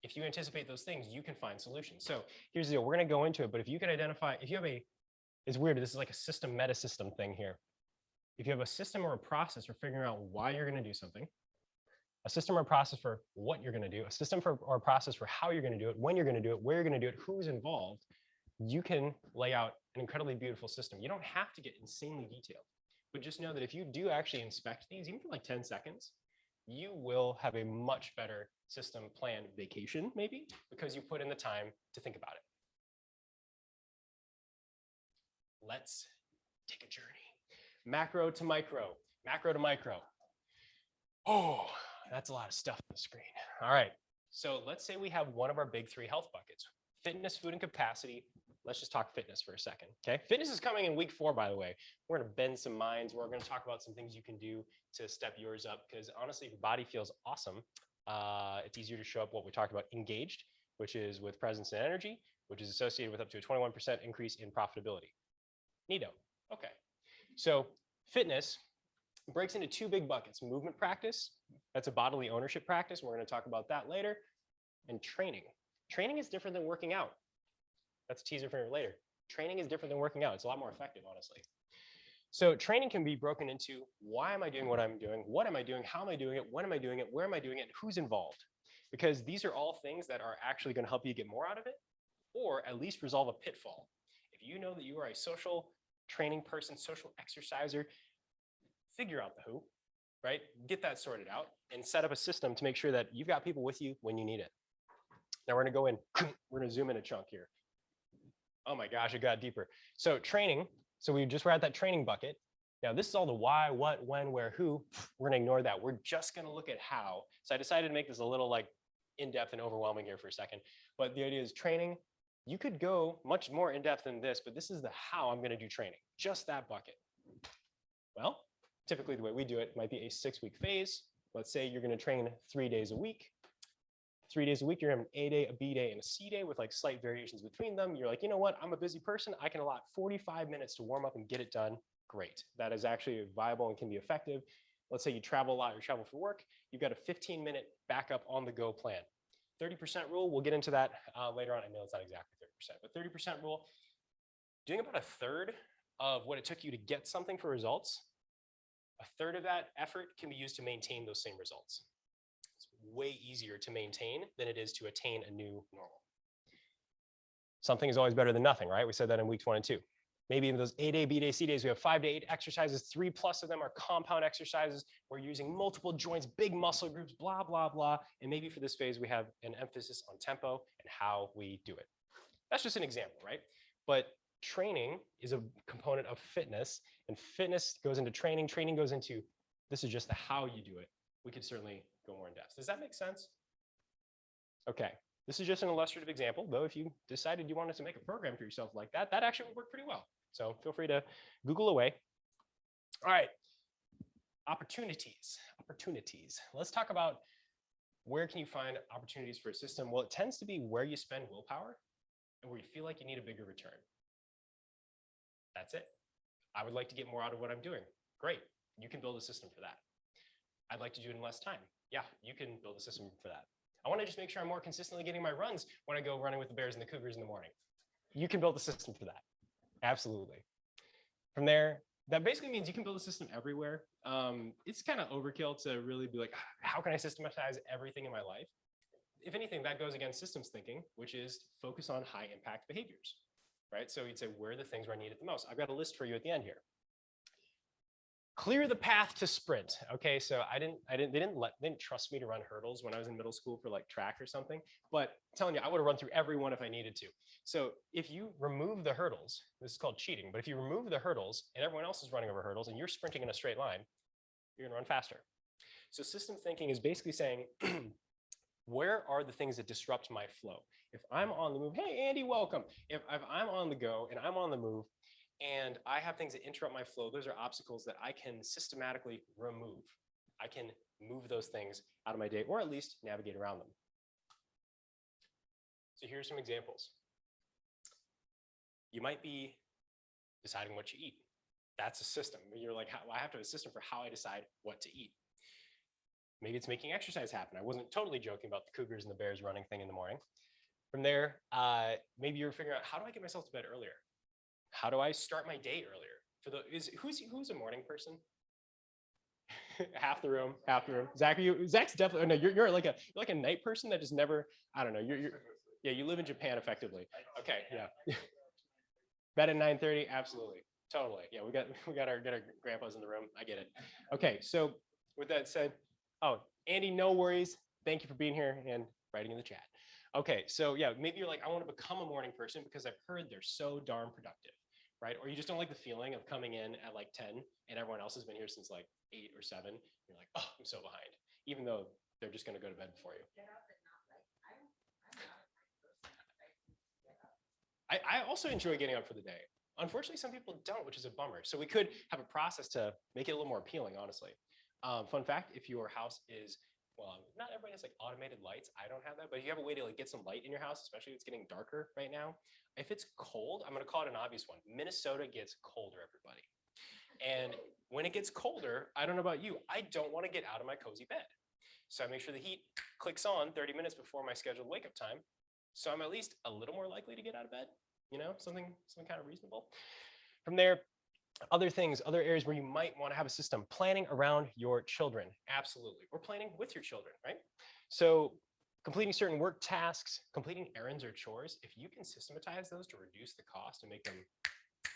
If you anticipate those things, you can find solutions. So here's the deal. We're going to go into it, but if you can identify, if you have it's weird, this is like a system, meta system thing here. If you have a system or a process for figuring out why you're going to do something, a system or process for what you're going to do, a system for or a process for how you're going to do it, when you're going to do it, where you're going to do it, who's involved, you can lay out an incredibly beautiful system. You don't have to get insanely detailed, but just know that if you do actually inspect these, even for like 10 seconds, you will have a much better system planned vacation, maybe, because you put in the time to think about it. Let's take a journey. Macro to micro, macro to micro. Oh, that's a lot of stuff on the screen. All right, so let's say we have one of our big 3 health buckets: fitness, food, and capacity. Let's just talk fitness for a second, okay? Fitness is coming in week 4, by the way. We're gonna bend some minds. We're gonna talk about some things you can do to step yours up, because honestly, if your body feels awesome, it's easier to show up what we talked about, engaged, which is with presence and energy, which is associated with up to a 21% increase in profitability. Neato, okay. So fitness breaks into 2 big buckets: movement practice, that's a bodily ownership practice. We're gonna talk about that later, and training. Training is different than working out. That's a teaser for later. Training is different than working out. It's a lot more effective, honestly. So training can be broken into: why am I doing what I'm doing? What am I doing? How am I doing it? When am I doing it? Where am I doing it? And who's involved? Because these are all things that are actually going to help you get more out of it, or at least resolve a pitfall. If you know that you are a social training person, social exerciser, figure out the who, right? Get that sorted out and set up a system to make sure that you've got people with you when you need it. Now we're going to go in, we're going to zoom in a chunk here. Oh my gosh, it got deeper. So training, so we just were at that training bucket. Now this is all the why, what, when, where, who. We're going to ignore that. We're just going to look at how. So I decided to make this a little like in-depth and overwhelming here for a second. But the idea is training. You could go much more in-depth than this, but this is the how I'm going to do training. Just that bucket. Well, typically the way we do it might be a 6-week phase. Let's say you're going to train 3 days a week. 3 days a week, you're having an A day, a B day, and a C day with like slight variations between them. You're like, you know what? I'm a busy person. I can allot 45 minutes to warm up and get it done. Great. That is actually viable and can be effective. Let's say you travel a lot, you travel for work. You've got a 15-minute backup on the go plan. 30% rule, we'll get into that later on. I know it's not exactly 30%, but 30% rule, doing about a third of what it took you to get something for results, a third of that effort can be used to maintain those same results. It's way easier to maintain than it is to attain a new normal. Something is always better than nothing, right? We said that in weeks 1 and 2. Maybe in those A day, B day, C days, we have 5 to 8 exercises. 3+ of them are compound exercises. We're using multiple joints, big muscle groups, blah, blah, blah. And maybe for this phase, we have an emphasis on tempo and how we do it. That's just an example, right? But training is a component of fitness, and fitness goes into training. Training goes into, this is just the how you do it. We could certainly go more in depth. Does that make sense? Okay. This is just an illustrative example, though if you decided you wanted to make a program for yourself like that, that actually would work pretty well. So feel free to Google away. All right, opportunities. Let's talk about where can you find opportunities for a system? Well, it tends to be where you spend willpower and where you feel like you need a bigger return. That's it. I would like to get more out of what I'm doing. Great, you can build a system for that. I'd like to do it in less time. Yeah, you can build a system for that. I want to just make sure I'm more consistently getting my runs when I go running with the Bears and the Cougars in the morning. You can build a system for that. Absolutely. From there, that basically means you can build a system everywhere. It's kind of overkill to really be like, how can I systematize everything in my life? If anything, that goes against systems thinking, which is focus on high impact behaviors, right? So you'd say, where are the things where I need it the most? I've got a list for you at the end here. Clear the path to sprint. Okay, so they didn't trust me to run hurdles when I was in middle school for like track or something, but I'm telling you, I would have run through every one if I needed to. So if you remove the hurdles, this is called cheating, but if you remove the hurdles and everyone else is running over hurdles and you're sprinting in a straight line, you're gonna run faster. So system thinking is basically saying, where are the things that disrupt my flow? If I'm on the move, hey, Andy, welcome. If I'm on the go and I'm on the move, and I have things that interrupt my flow, those are obstacles that I can systematically remove. I can move those things out of my day, or at least navigate around them. So here's some examples. You might be deciding what you eat. That's a system. You're like, I have to have a system for how I decide what to eat. Maybe it's making exercise happen. I wasn't totally joking about the Cougars and the Bears running thing in the morning. From there, maybe you're figuring out, how do I get myself to bed earlier? How do I start my day earlier? Who's a morning person? Half the room, half the room. Zach, Zach's definitely, no, you're you're like a night person that just never, I don't know, yeah, you live in Japan effectively. Okay, yeah. Bed at 9:30, absolutely, totally. Yeah, we got our grandpas in the room. I get it. Okay, so with that said, oh, Andy, no worries. Thank you for being here and writing in the chat. Okay, so yeah, maybe you're like, I want to become a morning person because I've heard they're so darn productive, right? Or you just don't like the feeling of coming in at like 10 and everyone else has been here since like 8 or 7. You're like, oh, I'm so behind, even though they're just going to go to bed before you. I also enjoy getting up for the day. Unfortunately, some people don't, which is a bummer. So we could have a process to make it a little more appealing, honestly. Fun fact, if your house is, well, not everybody has like automated lights. I don't have that, but if you have a way to like get some light in your house, especially if it's getting darker right now. If it's cold, I'm gonna call it an obvious one. Minnesota gets colder, everybody. And when it gets colder, I don't know about you, I don't wanna get out of my cozy bed. So I make sure the heat clicks on 30 minutes before my scheduled wake up time. So I'm at least a little more likely to get out of bed, you know, something kind of reasonable. From there, other things, other areas where you might want to have a system, planning around your children, absolutely, or planning with your children, right? So completing certain work tasks, completing errands or chores, if you can systematize those to reduce the cost and make them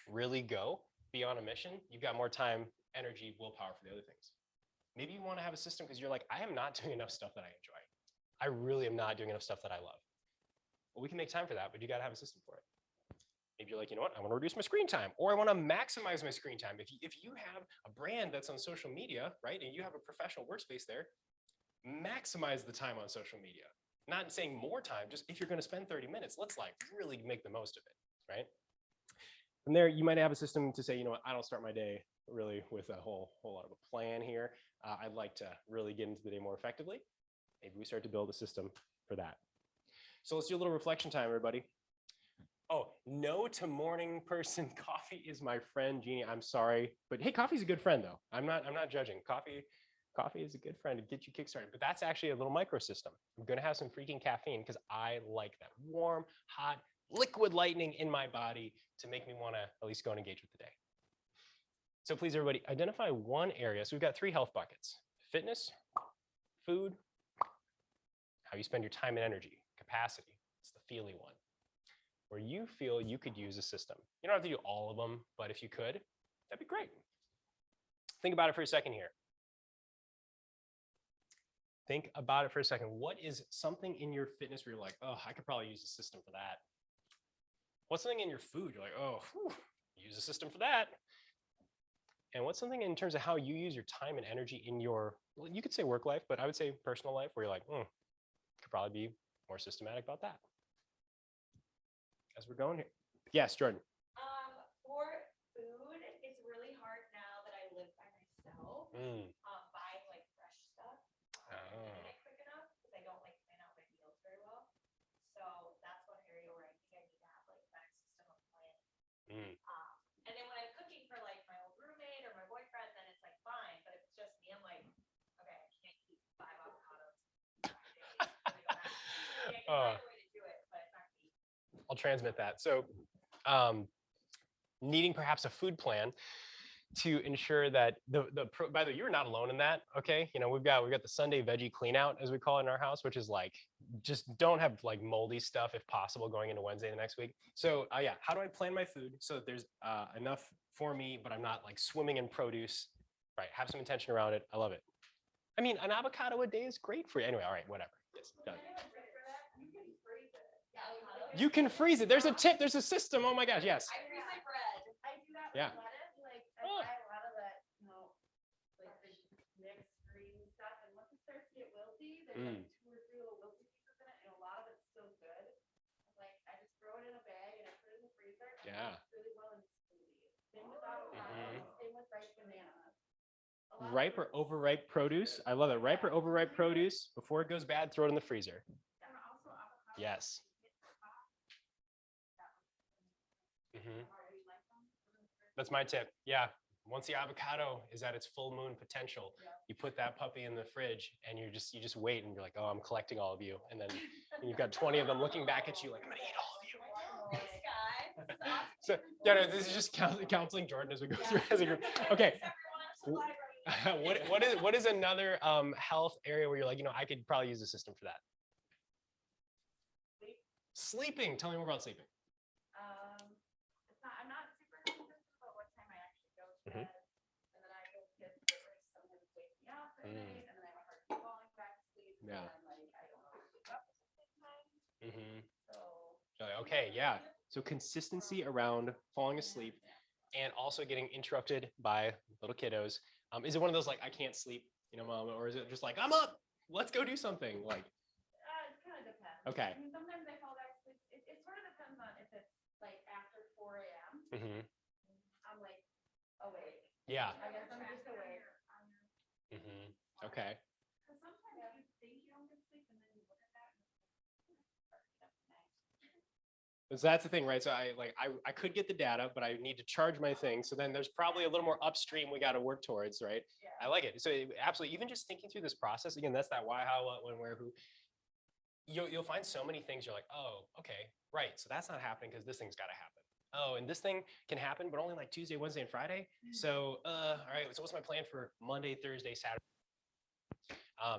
really go beyond a mission, you've got more time, energy, willpower for the other things. Maybe you want to have a system because you're like, I am not doing enough stuff that I enjoy. I really am not doing enough stuff that I love. Well, we can make time for that, but you got to have a system for it. Maybe you're like, you know what, I want to reduce my screen time, or I want to maximize my screen time. If you have a brand that's on social media, right, and you have a professional workspace there, maximize the time on social media. Not saying more time, just if you're going to spend 30 minutes, let's like really make the most of it, right? From there, you might have a system to say, you know what, I don't start my day really with a whole lot of a plan here. I'd like to really get into the day more effectively. Maybe we start to build a system for that. So let's do a little reflection time, everybody. Oh, no to morning person. Coffee is my friend, Jeannie. I'm sorry, but hey, coffee's a good friend though. I'm not judging. Coffee is a good friend to get you kickstarted, but that's actually a little micro system. I'm gonna have some freaking caffeine because I like that warm, hot, liquid lightning in my body to make me wanna at least go and engage with the day. So please, everybody, identify one area. So we've got 3 health buckets: fitness, food, how you spend your time and energy, capacity. It's the feely one, where you feel you could use a system. You don't have to do all of them, but if you could, that'd be great. Think about it for a second here. Think about it for a second. What is something in your fitness where you're like, oh, I could probably use a system for that? What's something in your food? You're like, oh, use a system for that. And what's something in terms of how you use your time and energy in your, well, you could say work life, but I would say personal life, where you're like, could probably be more systematic about that. As we're going here. Yes, Jordan. For food, it's really hard now that I live by myself. Buying like fresh stuff. Making it quick enough because I don't like plan out my meals very well. So that's one area where I think I need to have like a better system of planning. And then when I'm cooking for like my old roommate or my boyfriend, then it's like fine. But if it's just me, I'm like, okay, I can't eat 5 avocados. I can find a way to do it, but it's not me. I'll transmit that. So needing perhaps a food plan to ensure that by the way, you're not alone in that, okay? You know, we've got the Sunday veggie clean out, as we call it in our house, which is like, just don't have like moldy stuff if possible going into Wednesday the next week. So yeah, how do I plan my food so that there's enough for me, but I'm not like swimming in produce, right? Have some intention around it. I love it. I mean, an avocado a day is great for you. Anyway, all right, whatever. Yes, done. You can freeze it. There's a tip. There's a system. Oh my gosh, yes. I freeze my bread. I do that with lettuce. Like I buy a lot of that, you know, like the mixed green stuff. And once it starts to get wilty, there's like 2 or 3 little wilty pieces in it, and a lot of it's still good. Like I just throw it in a bag and I put it in the freezer. And Yeah. it's really well in smoothie. Same with avocados. Same with ripe bananas. Ripe or overripe produce. I love it. Ripe or overripe produce. Before it goes bad, throw it in the freezer. Yes. That's my tip. Yeah. Once the avocado is at its full moon potential, you put that puppy in the fridge and you just wait and you're like, oh, I'm collecting all of you. And then you've got 20 of them looking back at you like, I'm gonna eat all of you. Thanks, guys. So yeah, no, this is just counseling Jordan as we go through as a group. Okay. What is another health area where you're like, I could probably use a system for that? Sleep. Sleeping. Tell me more about sleeping. I'm not super consistent about what time I actually go to Mhm. bed. And then I go get sometimes wake me up at night, and then I have a hard time falling back to sleep. Yeah. And then I don't wake up at the same time. So Okay, yeah. So consistency around falling asleep and also getting interrupted by little kiddos. Is it one of those like I can't sleep, mom, or is it just like I'm up, let's go do something? Like, it kind of depends. okay. I mean, sometimes I fall back asleep. It sort of depends on if it's like after 4 a.m. Mm-hmm. I'm like awake. Yeah. I guess I'm just awake. Mm-hmm. Okay. Because sometimes you think you don't get sleep, and then you look at that. So that's the thing, right? So I could get the data, but I need to charge my thing. So then there's probably a little more upstream we got to work towards, right? I like it. So absolutely, even just thinking through this process again, that's that why, how, what, when, where, who. You'll find so many things. You're like, oh, okay, right. So that's not happening because this thing's got to happen. Oh, and this thing can happen, but only like Tuesday, Wednesday, and Friday. So, all right. So what's my plan for Monday, Thursday, Saturday?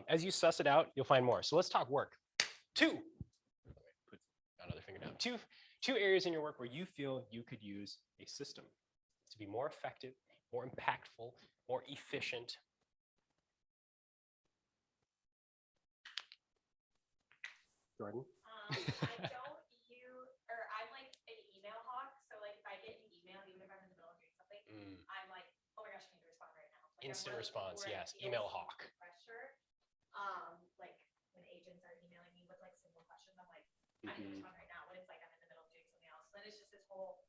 As you suss it out, you'll find more. So let's talk work. Put another finger down. Two areas in your work where you feel you could use a system to be more effective, more impactful, more efficient. Jordan? I don't use, or I'm like an email hawk. So like if I get an email, even if I'm in the middle of doing something, I'm like, oh my gosh, I need to respond right now. Like, Instant I'm response, where it yes. feels Email hawk. Pressure. Like when agents are emailing me with like simple questions, I'm like, I need to respond right now. When it's like I'm in the middle of doing something else, then it's just this whole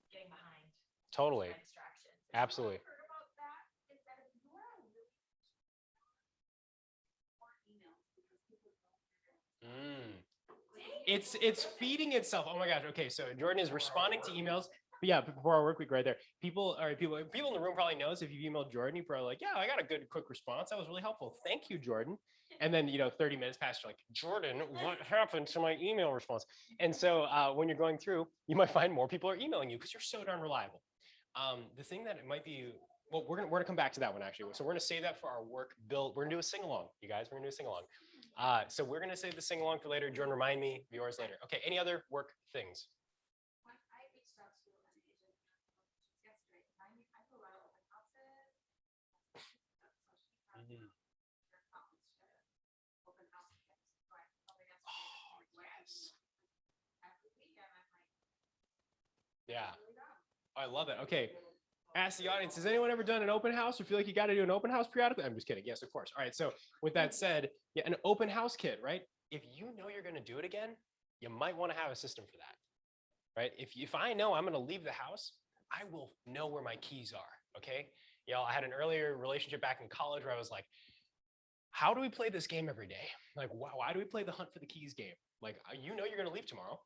getting behind. Totally. My distractions. Absolutely. What I've heard about that is that if you are really More emails because people don't figure out. It's feeding itself. Oh my gosh. Okay, so Jordan is responding to emails. But yeah, before our work week right there. People in the room probably knows if you emailed Jordan, you're probably like, yeah, I got a good quick response. That was really helpful. Thank you, Jordan. And then 30 minutes past, you're like, Jordan, what happened to my email response? And so when you're going through, you might find more people are emailing you because you're so darn reliable. The thing that it might be, well, we're gonna come back to that one actually. So we're gonna save that for our work build. We're gonna do a sing along, you guys. We're gonna do a sing along. So we're gonna save the sing along for later. Jordan, remind me of yours later. Okay. Any other work things? When I reached out to an agent just yesterday, I go out open houses. So she has her conference share open house tips. So I told her yesterday Yes. every weekend I'm like, Yeah. really done. I love it. Okay. Ask the audience, has anyone ever done an open house or feel like you got to do an open house periodically? I'm just kidding. Yes, of course. All right. So with that said, yeah, an open house kit, right? If you know you're going to do it again, you might want to have a system for that, right? If I know I'm going to leave the house, I will know where my keys are. Okay. Y'all, I had an earlier relationship back in college where I was like, how do we play this game every day? Like, why do we play the hunt for the keys game? Like, you're going to leave tomorrow.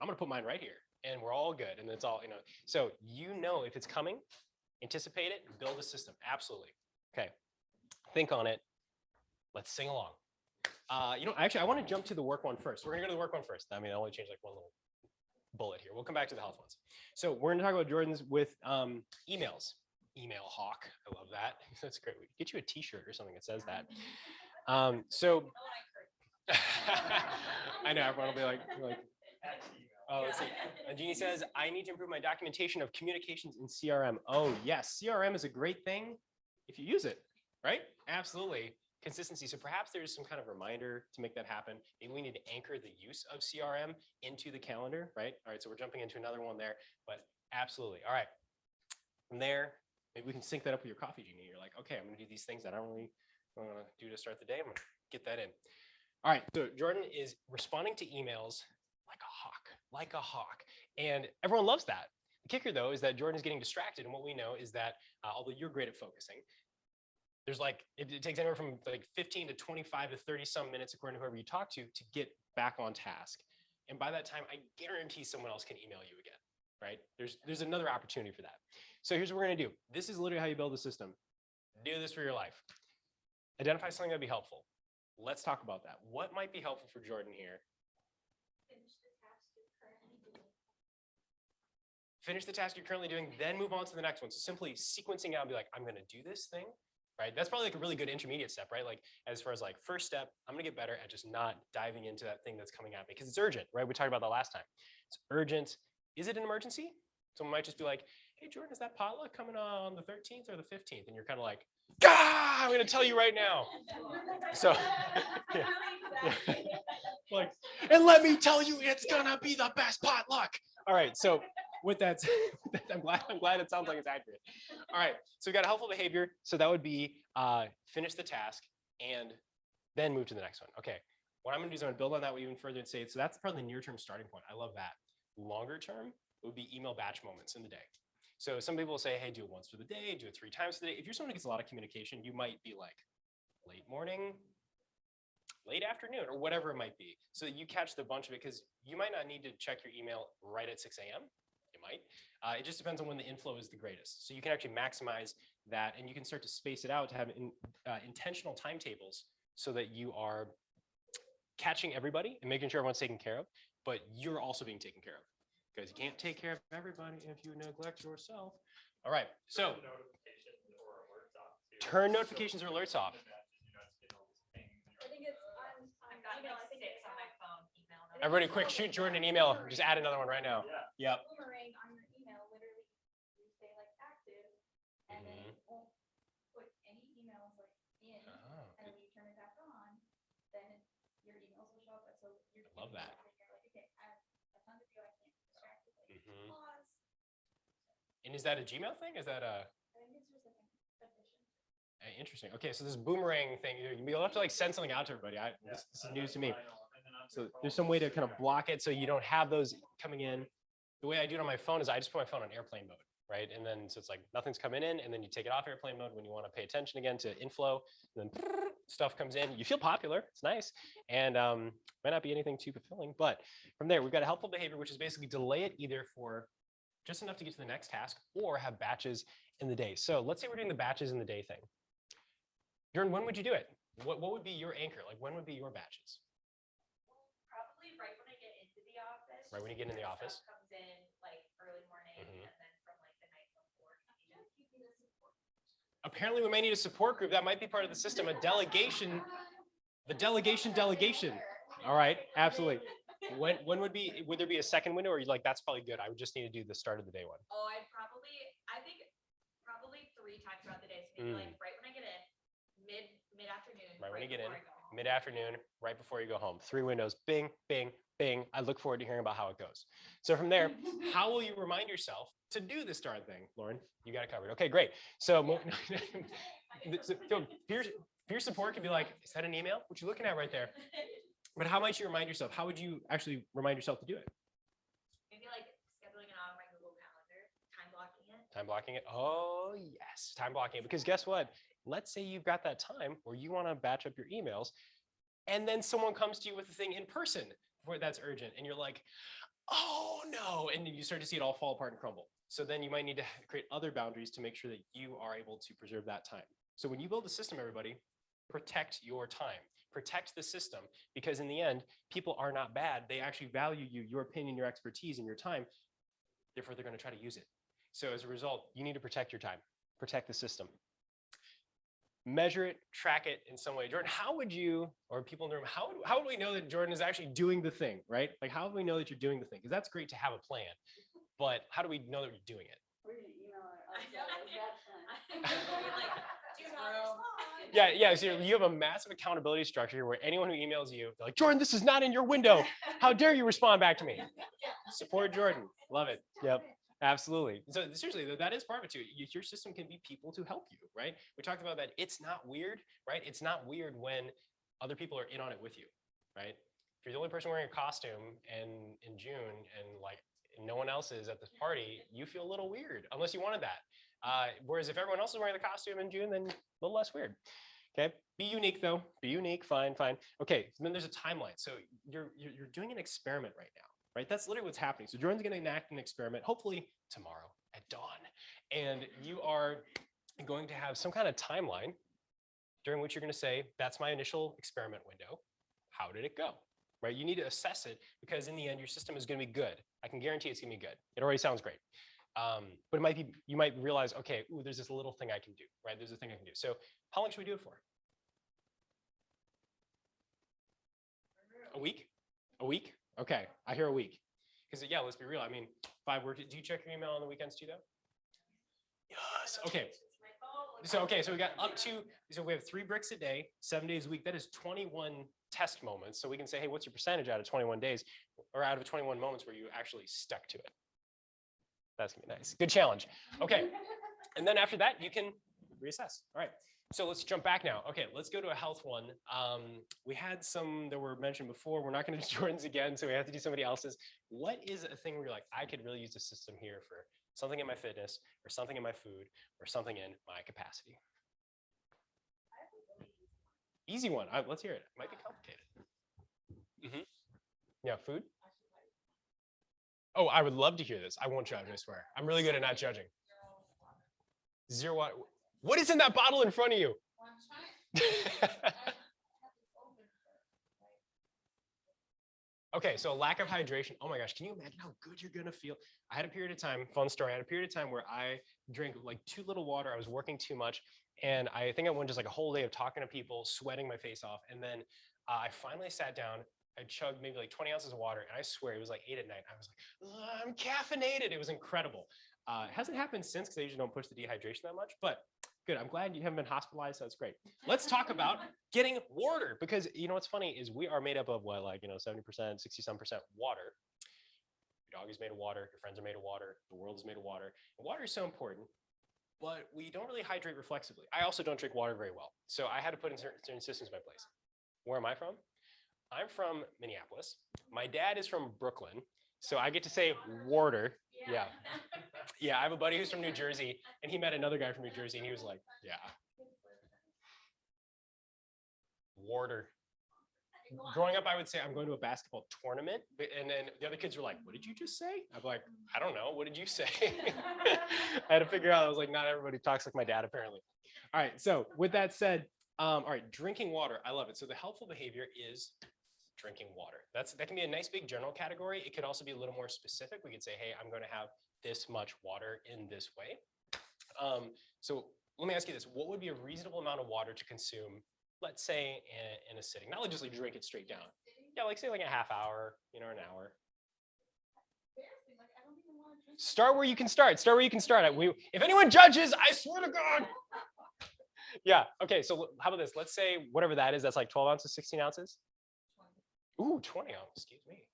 I'm going to put mine right here and we're all good. And it's all, so if it's coming, anticipate it, build a system. Absolutely. Okay. Think on it. Let's sing along. Actually, I want to jump to the work one first. We're going to go to the work one first. I mean, I only changed like one little bullet here. We'll come back to the health ones. So we're going to talk about Jordan's with emails. Email hawk. I love that. That's great. We could get you a t-shirt or something that says that. I know everyone will be like oh, let's see. And Jeannie says, I need to improve my documentation of communications in CRM. Oh, yes. CRM is a great thing if you use it, right? Absolutely. Consistency. So perhaps there's some kind of reminder to make that happen. Maybe we need to anchor the use of CRM into the calendar, right? All right. So we're jumping into another one there, but absolutely. All right. From there, maybe we can sync that up with your coffee, Jeannie. You're like, okay, I'm going to do these things that I don't really want to do to start the day. I'm going to get that in. All right. So Jordan is responding to emails like a hawk. And everyone loves that. The kicker though, is that Jordan is getting distracted. And what we know is that although you're great at focusing, there's it takes anywhere from 15 to 25 to 30 some minutes, according to whoever you talk to get back on task. And by that time, I guarantee someone else can email you again, right? There's another opportunity for that. So here's what we're gonna do. This is literally how you build a system. Do this for your life. Identify something that'd be helpful. Let's talk about that. What might be helpful for Jordan here? Finish the task you're currently doing, then move on to the next one. So simply sequencing out and be like, I'm going to do this thing, right? That's probably like a really good intermediate step, right? Like as far as like first step, I'm gonna get better at just not diving into that thing that's coming at me because it's urgent, right? We talked about that last time. It's urgent. Is it an emergency? Someone might just be like, hey, Jordan, is that potluck coming on the 13th or the 15th? And you're kind of like, Gah! I'm gonna tell you right now. So, yeah. Like, and let me tell you, it's gonna be the best potluck. All right, so with that, I'm glad it sounds like it's accurate. All right, so we got helpful behavior. So that would be finish the task and then move to the next one. Okay, what I'm gonna do is I'm gonna build on that even further and say, so that's probably the near-term starting point. I love that. Longer term, it would be email batch moments in the day. So some people will say, hey, do it once for the day, do it 3 times a day. If you're someone who gets a lot of communication, you might be like late morning, late afternoon, or whatever it might be, so that you catch the bunch of it, because you might not need to check your email right at 6 a.m. You might. It just depends on when the inflow is the greatest. So you can actually maximize that, and you can start to space it out to have intentional timetables so that you are catching everybody and making sure everyone's taken care of, but you're also being taken care of, because you can't take care of everybody if you neglect yourself. All right, so turn notifications or alerts off. I think it's on I've got email, like I think 6 it's on my on phone email. Everybody quick, shoot Jordan an email. Just add another one right now. Yeah. Yep. Boomerang on your email, literally, you say like active, and then it won't put any emails like in, Oh, and then when you turn it back on, then your emails will show up, so you're. I love that. You're like, okay, I have a ton to do, I can't be distracted, like, Mhm. pause. And is that a Gmail thing? Is that a I think it's just like an addition. interesting? Okay, so this boomerang thing, you'll have to like send something out to everybody. This is news to me. So there's some way to kind of block it so you don't have those coming in. The way I do it on my phone is I just put my phone on airplane mode, right? And then so it's like nothing's coming in, and then you take it off airplane mode when you want to pay attention again to inflow. And then stuff comes in. You feel popular. It's nice, and might not be anything too fulfilling. But from there, we've got a helpful behavior, which is basically delay it either for just enough to get to the next task or have batches in the day. So let's say we're doing the batches in the day thing. Jordan, when would you do it? What would be your anchor? Like when would be your batches? Probably right when I get into the office. Right when you get in the because office? stuff comes in like early morning, Mhm. and then from like the night before. Apparently we may need a support group. That might be part of the system, a delegation, the delegation. All right, absolutely. When would there be a second window, or are you like, that's probably good, I would just need to do the start of the day one? Oh, I think probably 3 times throughout the day. So maybe like right when I get in, mid-afternoon. Right when you get in, before I go home. mid-afternoon, right before you go home. 3 windows, bing, bing, bing. I look forward to hearing about how it goes. So from there, how will you remind yourself to do the start thing? Lauren, you got it covered. Okay, great. So peer support can be like, is that an email? What you looking at right there? But how might you remind yourself? How would you actually remind yourself to do it? Maybe like scheduling it on my Google Calendar, time blocking it. Time blocking it. Oh, yes. Time blocking it. Because guess what? Let's say you've got that time where you want to batch up your emails, and then someone comes to you with a thing in person where that's urgent. And you're like, oh, no. And you start to see it all fall apart and crumble. So then you might need to create other boundaries to make sure that you are able to preserve that time. So when you build a system, everybody, protect your time. Protect the system, because in the end, people are not bad. They actually value you, your opinion, your expertise, and your time. Therefore, they're going to try to use it. So as a result, you need to protect your time, protect the system. Measure it, track it in some way. Jordan, how would you, or people in the room, how would we know that Jordan is actually doing the thing, right? Like, how do we know that you're doing the thing? Because that's great to have a plan, but how do we know that you're doing it? We're gonna email her. Yeah, so you have a massive accountability structure here where anyone who emails you, they're like, Jordan, this is not in your window. How dare you respond back to me? Support Jordan. Love it. Yep, absolutely. So seriously, that is part of it too. Your system can be people to help you, right? We talked about that. It's not weird, right? It's not weird when other people are in on it with you, right? If you're the only person wearing a costume and in June and like no one else is at this party, you feel a little weird unless you wanted that. Whereas if everyone else is wearing the costume in June, then a little less weird. Okay, be unique though. Be unique. Fine. Okay, so then there's a timeline. So you're doing an experiment right now, right? That's literally what's happening. So Jordan's going to enact an experiment, hopefully tomorrow at dawn, and you are going to have some kind of timeline during which you're going to say, that's my initial experiment window. How did it go? Right? You need to assess it, because in the end, your system is going to be good. I can guarantee it's going to be good. It already sounds great. But it might be, you might realize, okay, ooh, there's this little thing I can do, right? There's a thing I can do. So how long should we do it for? A week? A week? Okay, I hear a week. Because yeah, let's be real. I mean, 5 work. Do you check your email on the weekends too, though? Yes. Okay. So we got up to, so we have 3 bricks a day, 7 days a week. That is 21 test moments. So we can say, hey, what's your percentage out of 21 days, or out of 21 moments where you actually stuck to it? That's gonna be nice. Good challenge. Okay. And then after that, you can reassess. All right. So let's jump back now. Okay, let's go to a health one. We had some that were mentioned before. We're not going to do Jordan's again, so we have to do somebody else's. What is a thing where you're like, I could really use the system here for something in my fitness, or something in my food, or something in my capacity? Easy one. Let's hear it. It might be complicated. Yeah, food? Oh, I would love to hear this. I won't judge, I swear. I'm really good at not judging. 0 water. What is in that bottle in front of you? Okay, so lack of hydration. Oh my gosh, can you imagine how good you're gonna feel? I had a period of time, fun story, I had a period of time where I drank like too little water. I was working too much. And I think I went just like a whole day of talking to people, sweating my face off. And then I finally sat down. I chugged maybe like 20 ounces of water. And I swear it was like 8 at night. I was like, I'm caffeinated. It was incredible. It hasn't happened since because I usually don't push the dehydration that much, but good. I'm glad you haven't been hospitalized. So that's great. Let's talk about getting water, because you know what's funny is we are made up of what, like, 70%, 60-some% water. Your dog is made of water. Your friends are made of water. The world is made of water. And water is so important, but we don't really hydrate reflexively. I also don't drink water very well. So I had to put in certain systems in place. Where am I from? I'm from Minneapolis. My dad is from Brooklyn. So I get to say water. Yeah. Yeah, I have a buddy who's from New Jersey, and he met another guy from New Jersey, and he was like, yeah. Water. Growing up, I would say I'm going to a basketball tournament, and then the other kids were like, what did you just say? I'm like, I don't know. What did you say? I had to figure out. I was like, not everybody talks like my dad, apparently. All right, so with that said, all right, drinking water. I love it. So the helpful behavior is drinking water. That can be a nice big general category. It could also be a little more specific. We could say, hey, I'm going to have this much water in this way. So let me ask you this. What would be a reasonable amount of water to consume, let's say in a sitting? Not just like drink it straight down. Yeah, like say like a half hour, an hour. Start where you can start. Start where you can start. If anyone judges, I swear to God. Yeah, okay, so how about this? Let's say whatever that is, that's like 12 ounces, 16 ounces? Ooh, 20 ounces, excuse me.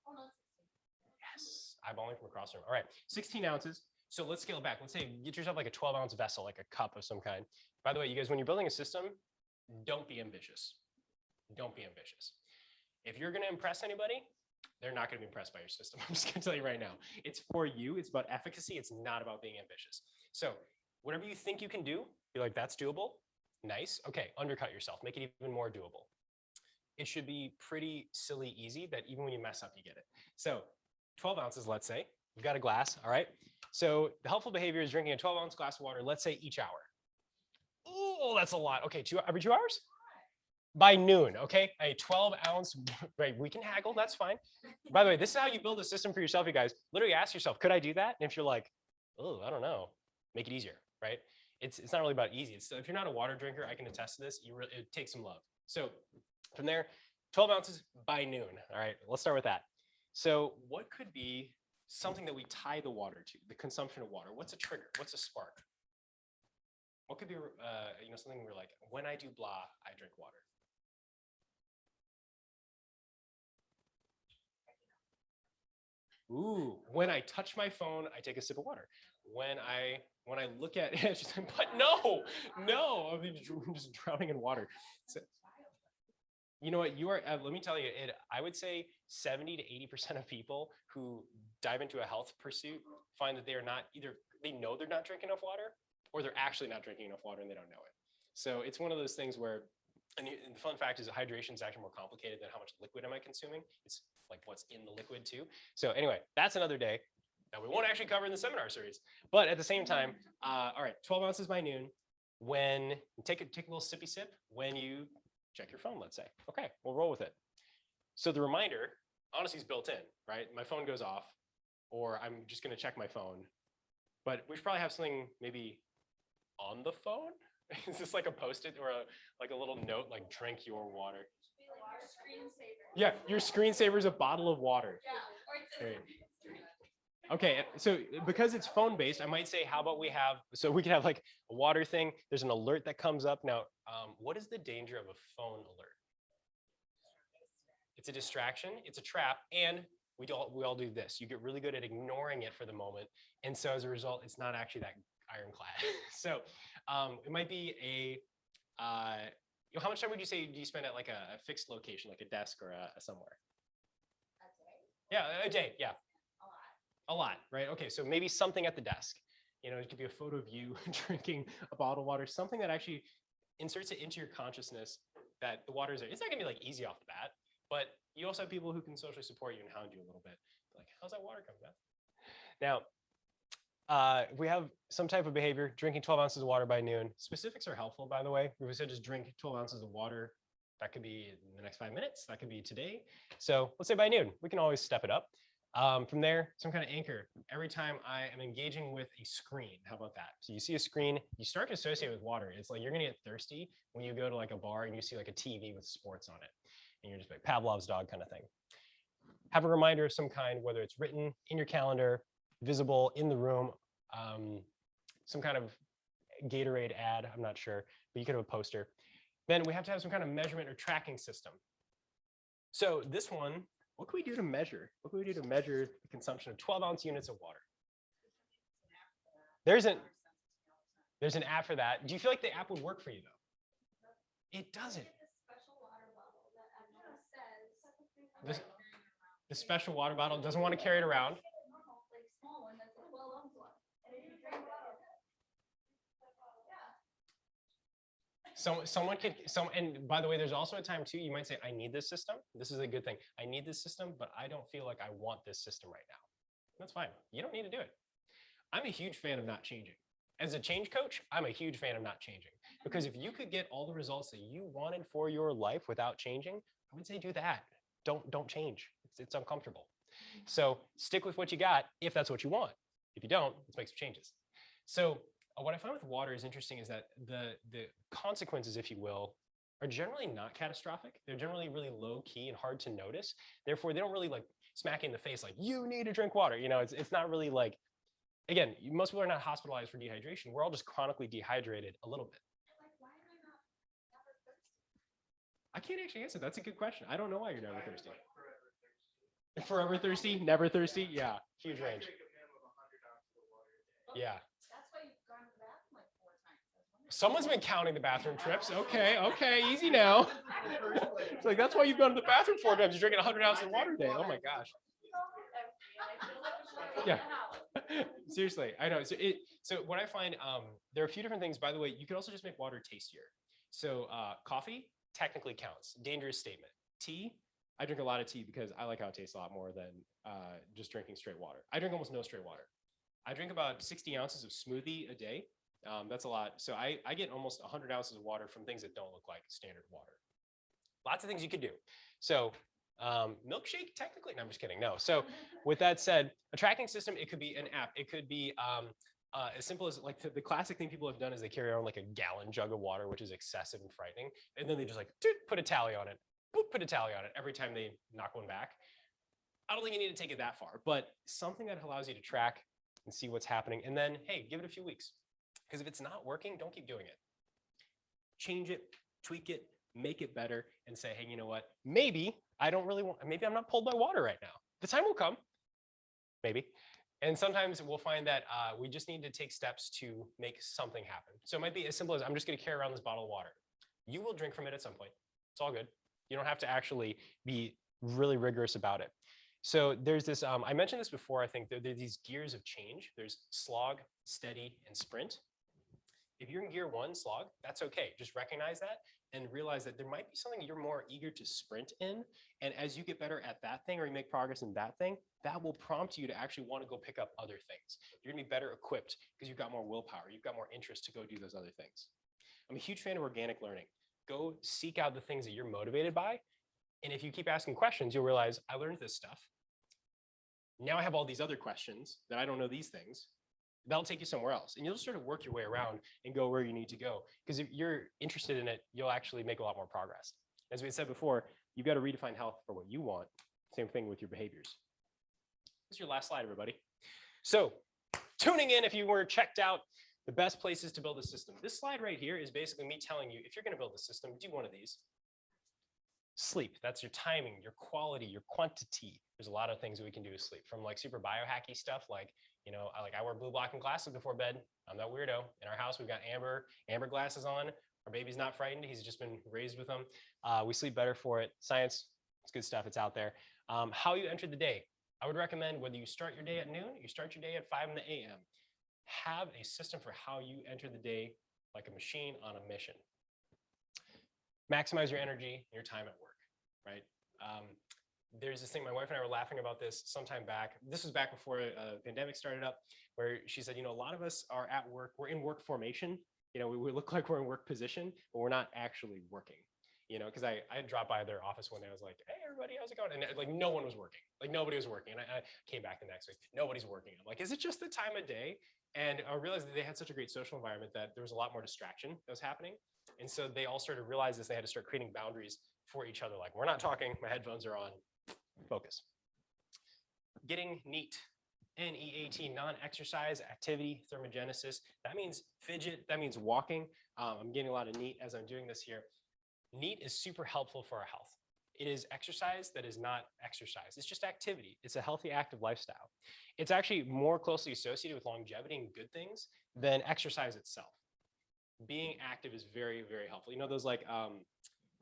Yes, eyeballing from across the room. All right, 16 ounces. So let's scale it back. Let's say get yourself like a 12-ounce vessel, like a cup of some kind. By the way, you guys, when you're building a system, don't be ambitious. Don't be ambitious. If you're gonna impress anybody, they're not gonna be impressed by your system. I'm just gonna tell you right now. It's for you, it's about efficacy, it's not about being ambitious. So whatever you think you can do, you're like, that's doable, nice. Okay, undercut yourself, make it even more doable. It should be pretty silly easy that even when you mess up, you get it. So 12 ounces, let's say. You've got a glass, all right? So the helpful behavior is drinking a 12-ounce glass of water, let's say each hour. Oh, that's a lot. Okay, every 2 hours? By noon, okay? A 12-ounce, right, we can haggle, that's fine. By the way, this is how you build a system for yourself, you guys. Literally ask yourself, could I do that? And if you're like, oh, I don't know, make it easier, right? It's not really about easy. If you're not a water drinker, I can attest to this. It takes some love. So from there, 12 ounces by noon. All right, let's start with that. So what could be something that we tie the water to, the consumption of water? What's a trigger? What's a spark? What could be, something we're like, when I do blah, I drink water. Ooh, when I touch my phone, I take a sip of water. When I look at it, but no, I'm just drowning in water. So, you know what, let me tell you, I would say 70 to 80% of people who dive into a health pursuit find that they are not they know they're not drinking enough water, or they're actually not drinking enough water and they don't know it. So it's one of those things where, and the fun fact is that hydration is actually more complicated than how much liquid am I consuming. It's like what's in the liquid too. So anyway, that's another day that we won't actually cover in the seminar series. But at the same time, all right, 12 ounces by noon. When you take a little sippy sip when you check your phone, let's say. Okay, we'll roll with it. So the reminder, honestly, is built in, right? My phone goes off, or I'm just gonna check my phone But we should probably have something maybe on the phone. Is this like a post-it or like a little note like drink your water? Yeah, your screensaver is a bottle of water. Great. Okay, so because it's phone based, I might say, how about we have, so we can have like a water thing. There's an alert that comes up. Now, what is the danger of a phone alert? It's a distraction, it's a trap, and we all do this. You get really good at ignoring it for the moment. And so as a result, it's not actually that ironclad. So it might be a, how much time would you say do you spend at like a fixed location, like a desk or somewhere? Yeah, a day, yeah. A lot, right? Okay, so maybe something at the desk. You know, it could be a photo of you drinking a bottle of water, something that actually inserts it into your consciousness that the water is there. It's not gonna be like easy off the bat, but you also have people who can socially support you and hound you a little bit. Like, how's that water coming down? Now, if we have some type of behavior, drinking 12 ounces of water by noon, specifics are helpful, by the way. If we said just drink 12 ounces of water, that could be in the next 5 minutes, that could be today. So let's say by noon, we can always step it up. From there, some kind of anchor. Every time I am engaging with a screen, how about that? So you see a screen, you start to associate with water. It's like you're gonna get thirsty when you go to like a bar and you see like a TV with sports on it. And you're just like Pavlov's dog kind of thing. Have a reminder of some kind, whether it's written in your calendar, visible in the room, some kind of Gatorade ad, I'm not sure, but you could have a poster. Then we have to have some kind of measurement or tracking system. So this one, what can we do to measure? What can we do to measure the consumption of 12-ounce units of water? There's an app for that. Do you feel like the app would work for you though? It doesn't. The special water bottle doesn't want to carry it around. And by the way, there's also a time too, you might say, I need this system. This is a good thing. I need this system, but I don't feel like I want this system right now. That's fine. You don't need to do it. I'm a huge fan of not changing. As a change coach, I'm a huge fan of not changing, because if you could get all the results that you wanted for your life without changing, I would say do that. Don't change. It's uncomfortable. So stick with what you got if that's what you want. If you don't, let's make some changes. So what I find with water is interesting is that the consequences, if you will, are generally not catastrophic. They're generally really low key and hard to notice. Therefore, they don't really like smack you in the face like, you need to drink water. You know, it's not really like, again, most people are not hospitalized for dehydration. We're all just chronically dehydrated a little bit. I can't actually answer. That's a good question. I don't know why you're never thirsty. Forever thirsty, never thirsty. Yeah, huge range. Yeah. Someone's been counting the bathroom trips. Okay, easy now. It's like, that's why you've gone to the bathroom 4 times. You're drinking 100 ounces of water a day. Oh my gosh. Yeah. Seriously, I know. So what I find, there are a few different things. By the way, you can also just make water tastier. So coffee technically counts. Dangerous statement. Tea, I drink a lot of tea because I like how it tastes a lot more than just drinking straight water. I drink almost no straight water. I drink about 60 ounces of smoothie a day. That's a lot. So I get almost 100 ounces of water from things that don't look like standard water. Lots of things you could do. So milkshake, technically, no, I'm just kidding. No. So with that said, a tracking system, it could be an app. It could be as simple as like the classic thing people have done is they carry around like a gallon jug of water, which is excessive and frightening. And then they just like put a tally on it, put a tally on it every time they knock one back. I don't think you need to take it that far, but something that allows you to track and see what's happening. And then, hey, give it a few weeks. Because if it's not working, don't keep doing it. Change it, tweak it, make it better, and say, hey, you know what? Maybe I don't really want, maybe I'm not pulled by water right now. The time will come, maybe. And sometimes we'll find that we just need to take steps to make something happen. So it might be as simple as I'm just gonna carry around this bottle of water. You will drink from it at some point. It's all good. You don't have to actually be really rigorous about it. So there's this, I mentioned this before, I think there are these gears of change. There's slog, steady, and sprint. If you're in gear 1, slog, that's okay. Just recognize that and realize that there might be something you're more eager to sprint in. And as you get better at that thing or you make progress in that thing, that will prompt you to actually want to go pick up other things. You're gonna be better equipped because you've got more willpower. You've got more interest to go do those other things. I'm a huge fan of organic learning. Go seek out the things that you're motivated by. And if you keep asking questions, you'll realize I learned this stuff. Now I have all these other questions that I don't know these things. that'll take you somewhere else. And you'll sort of work your way around and go where you need to go. Because if you're interested in it, you'll actually make a lot more progress. As we said before, you've got to redefine health for what you want. Same thing with your behaviors. This is your last slide, everybody. So tuning in, if you were checked out, the best places to build a system. This slide right here is basically me telling you, if you're going to build a system, do one of these. Sleep, that's your timing, your quality, your quantity. There's a lot of things that we can do with sleep, from like super biohacky stuff like, you know, I wear blue blocking glasses before bed. I'm that weirdo. In our house, we've got amber glasses on. Our baby's not frightened. He's just been raised with them. We sleep better for it. Science, it's good stuff. It's out there. How you enter the day. I would recommend whether you start your day at noon, you start your day at 5 a.m. Have a system for how you enter the day like a machine on a mission. Maximize your energy and your time at work, right? There's this thing, my wife and I were laughing about this sometime back. This was back before the pandemic started up, where she said, you know, a lot of us are at work, we're in work formation. You know, we look like we're in work position, but we're not actually working. You know, because I dropped by their office one day. I was like, hey, everybody, how's it going? And like, no one was working. Like, nobody was working. And I came back the next week. Nobody's working. I'm like, is it just the time of day? And I realized that they had such a great social environment that there was a lot more distraction that was happening. And so they all started to realize this. They had to start creating boundaries for each other. Like, we're not talking. My headphones are on. Focus. Getting NEAT. NEAT, non-exercise activity thermogenesis. That means fidget. That means walking. I'm getting a lot of NEAT as I'm doing this here. NEAT is super helpful for our health. It is exercise that is not exercise. It's just activity. It's a healthy, active lifestyle. It's actually more closely associated with longevity and good things than exercise itself. Being active is very, very helpful. You know, those like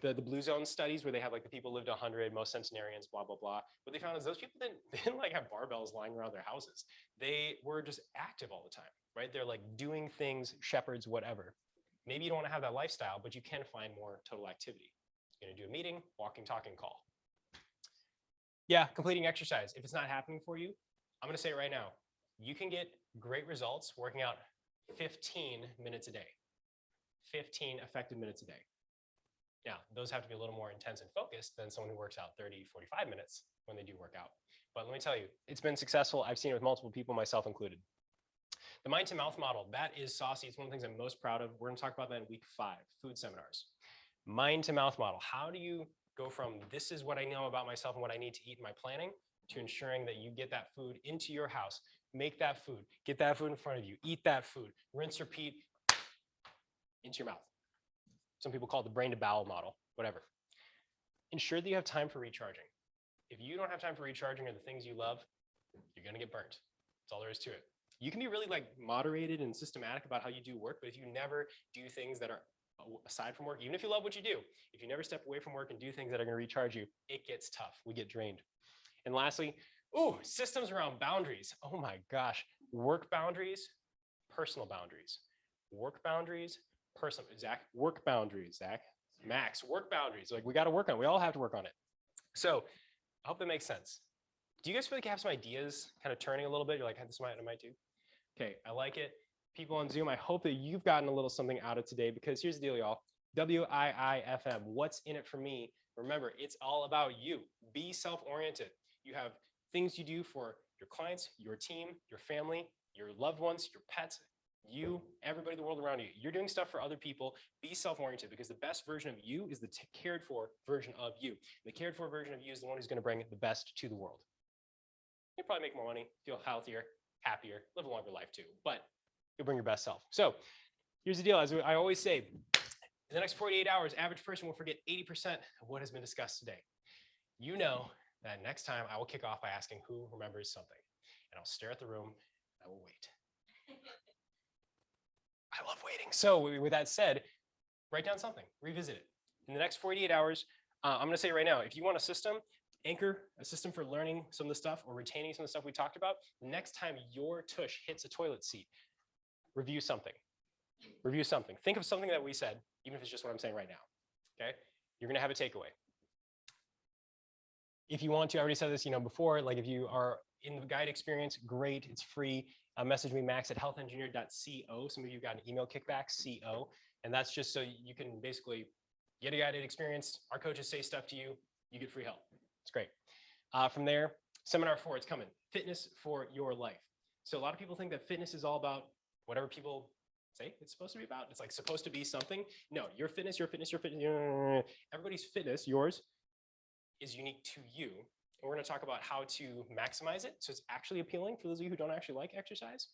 the blue zone studies where they have like the people lived 100, most centenarians, blah, blah, blah. What they found is those people didn't like have barbells lying around their houses. They were just active all the time, right? They're like doing things, shepherds, whatever. Maybe you don't want to have that lifestyle, but you can find more total activity. You're going to do a meeting, walking, talking, call. Yeah, completing exercise. If it's not happening for you, I'm going to say it right now. You can get great results working out 15 minutes a day. 15 effective minutes a day. Now, those have to be a little more intense and focused than someone who works out 30, 45 minutes when they do work out. But let me tell you, it's been successful. I've seen it with multiple people, myself included. The mind to mouth model, that is saucy. It's one of the things I'm most proud of. We're going to talk about that in week 5, food seminars. Mind to mouth model. How do you go from this is what I know about myself and what I need to eat in my planning to ensuring that you get that food into your house, make that food, get that food in front of you, eat that food, rinse, repeat, into your mouth. Some people call it the brain to bowel model, whatever. Ensure that you have time for recharging. If you don't have time for recharging or the things you love, you're going to get burnt. That's all there is to it. You can be really like moderated and systematic about how you do work, but if you never do things that are aside from work, even if you love what you do, if you never step away from work and do things that are going to recharge you, it gets tough. We get drained. And lastly, systems around boundaries. Oh my gosh. Work boundaries, personal boundaries. Work boundaries, personal. Zach, work boundaries, Zach. Max, work boundaries. Like we got to work on it. We all have to work on it. So I hope that makes sense. Do you guys feel like you have some ideas kind of turning a little bit? You're like, this might do. Okay, I like it. People on Zoom, I hope that you've gotten a little something out of today because here's the deal, y'all. WIIFM, what's in it for me? Remember, it's all about you. Be self-oriented. You have things you do for your clients, your team, your family, your loved ones, your pets, you, everybody in the world around you. You're doing stuff for other people. Be self-oriented because the best version of you is the cared for version of you. The cared for version of you is the one who's going to bring the best to the world. You'll probably make more money, feel healthier, happier, live a longer life too, but you'll bring your best self. So here's the deal. As I always say, in the next 48 hours, average person will forget 80% of what has been discussed today. You know that next time I will kick off by asking who remembers something, and I'll stare at the room. I will wait. I love waiting. So with that said, write down something, revisit it. In the next 48 hours, I'm going to say right now, if you want a system, anchor a system for learning some of the stuff or retaining some of the stuff we talked about. The next time your tush hits a toilet seat, review something. Review something. Think of something that we said, even if it's just what I'm saying right now. Okay? You're going to have a takeaway. If you want to, I already said this, before, like if you are in the guide experience, great, it's free. Message me, max@healthengineered.co. Some of you got an email kickback, CO. And that's just so you can basically get a guided experience. Our coaches say stuff to you, you get free help. It's great. From there, seminar 4, it's coming. Fitness for your life. So a lot of people think that fitness is all about whatever people say it's supposed to be about. It's like supposed to be something. No, your fitness, your fitness, your fitness. Everybody's fitness, yours, is unique to you. And we're going to talk about how to maximize it so it's actually appealing for those of you who don't actually like exercise.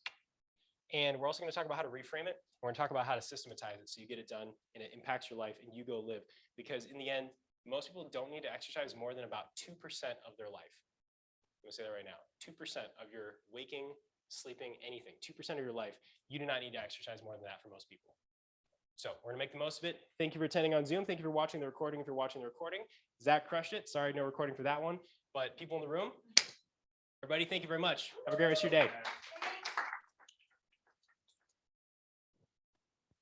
And we're also going to talk about how to reframe it. We're going to talk about how to systematize it so you get it done and it impacts your life and you go live. Because in the end, most people don't need to exercise more than about 2% of their life. I'm going to say that right now. 2% of your waking, sleeping, anything, 2% of your life, you do not need to exercise more than that for most people. So we're going to make the most of it. Thank you for attending on Zoom. Thank you for watching the recording if you're watching the recording. Zach crushed it. Sorry, no recording for that one. But people in the room, everybody, thank you very much. Have a great rest of your day.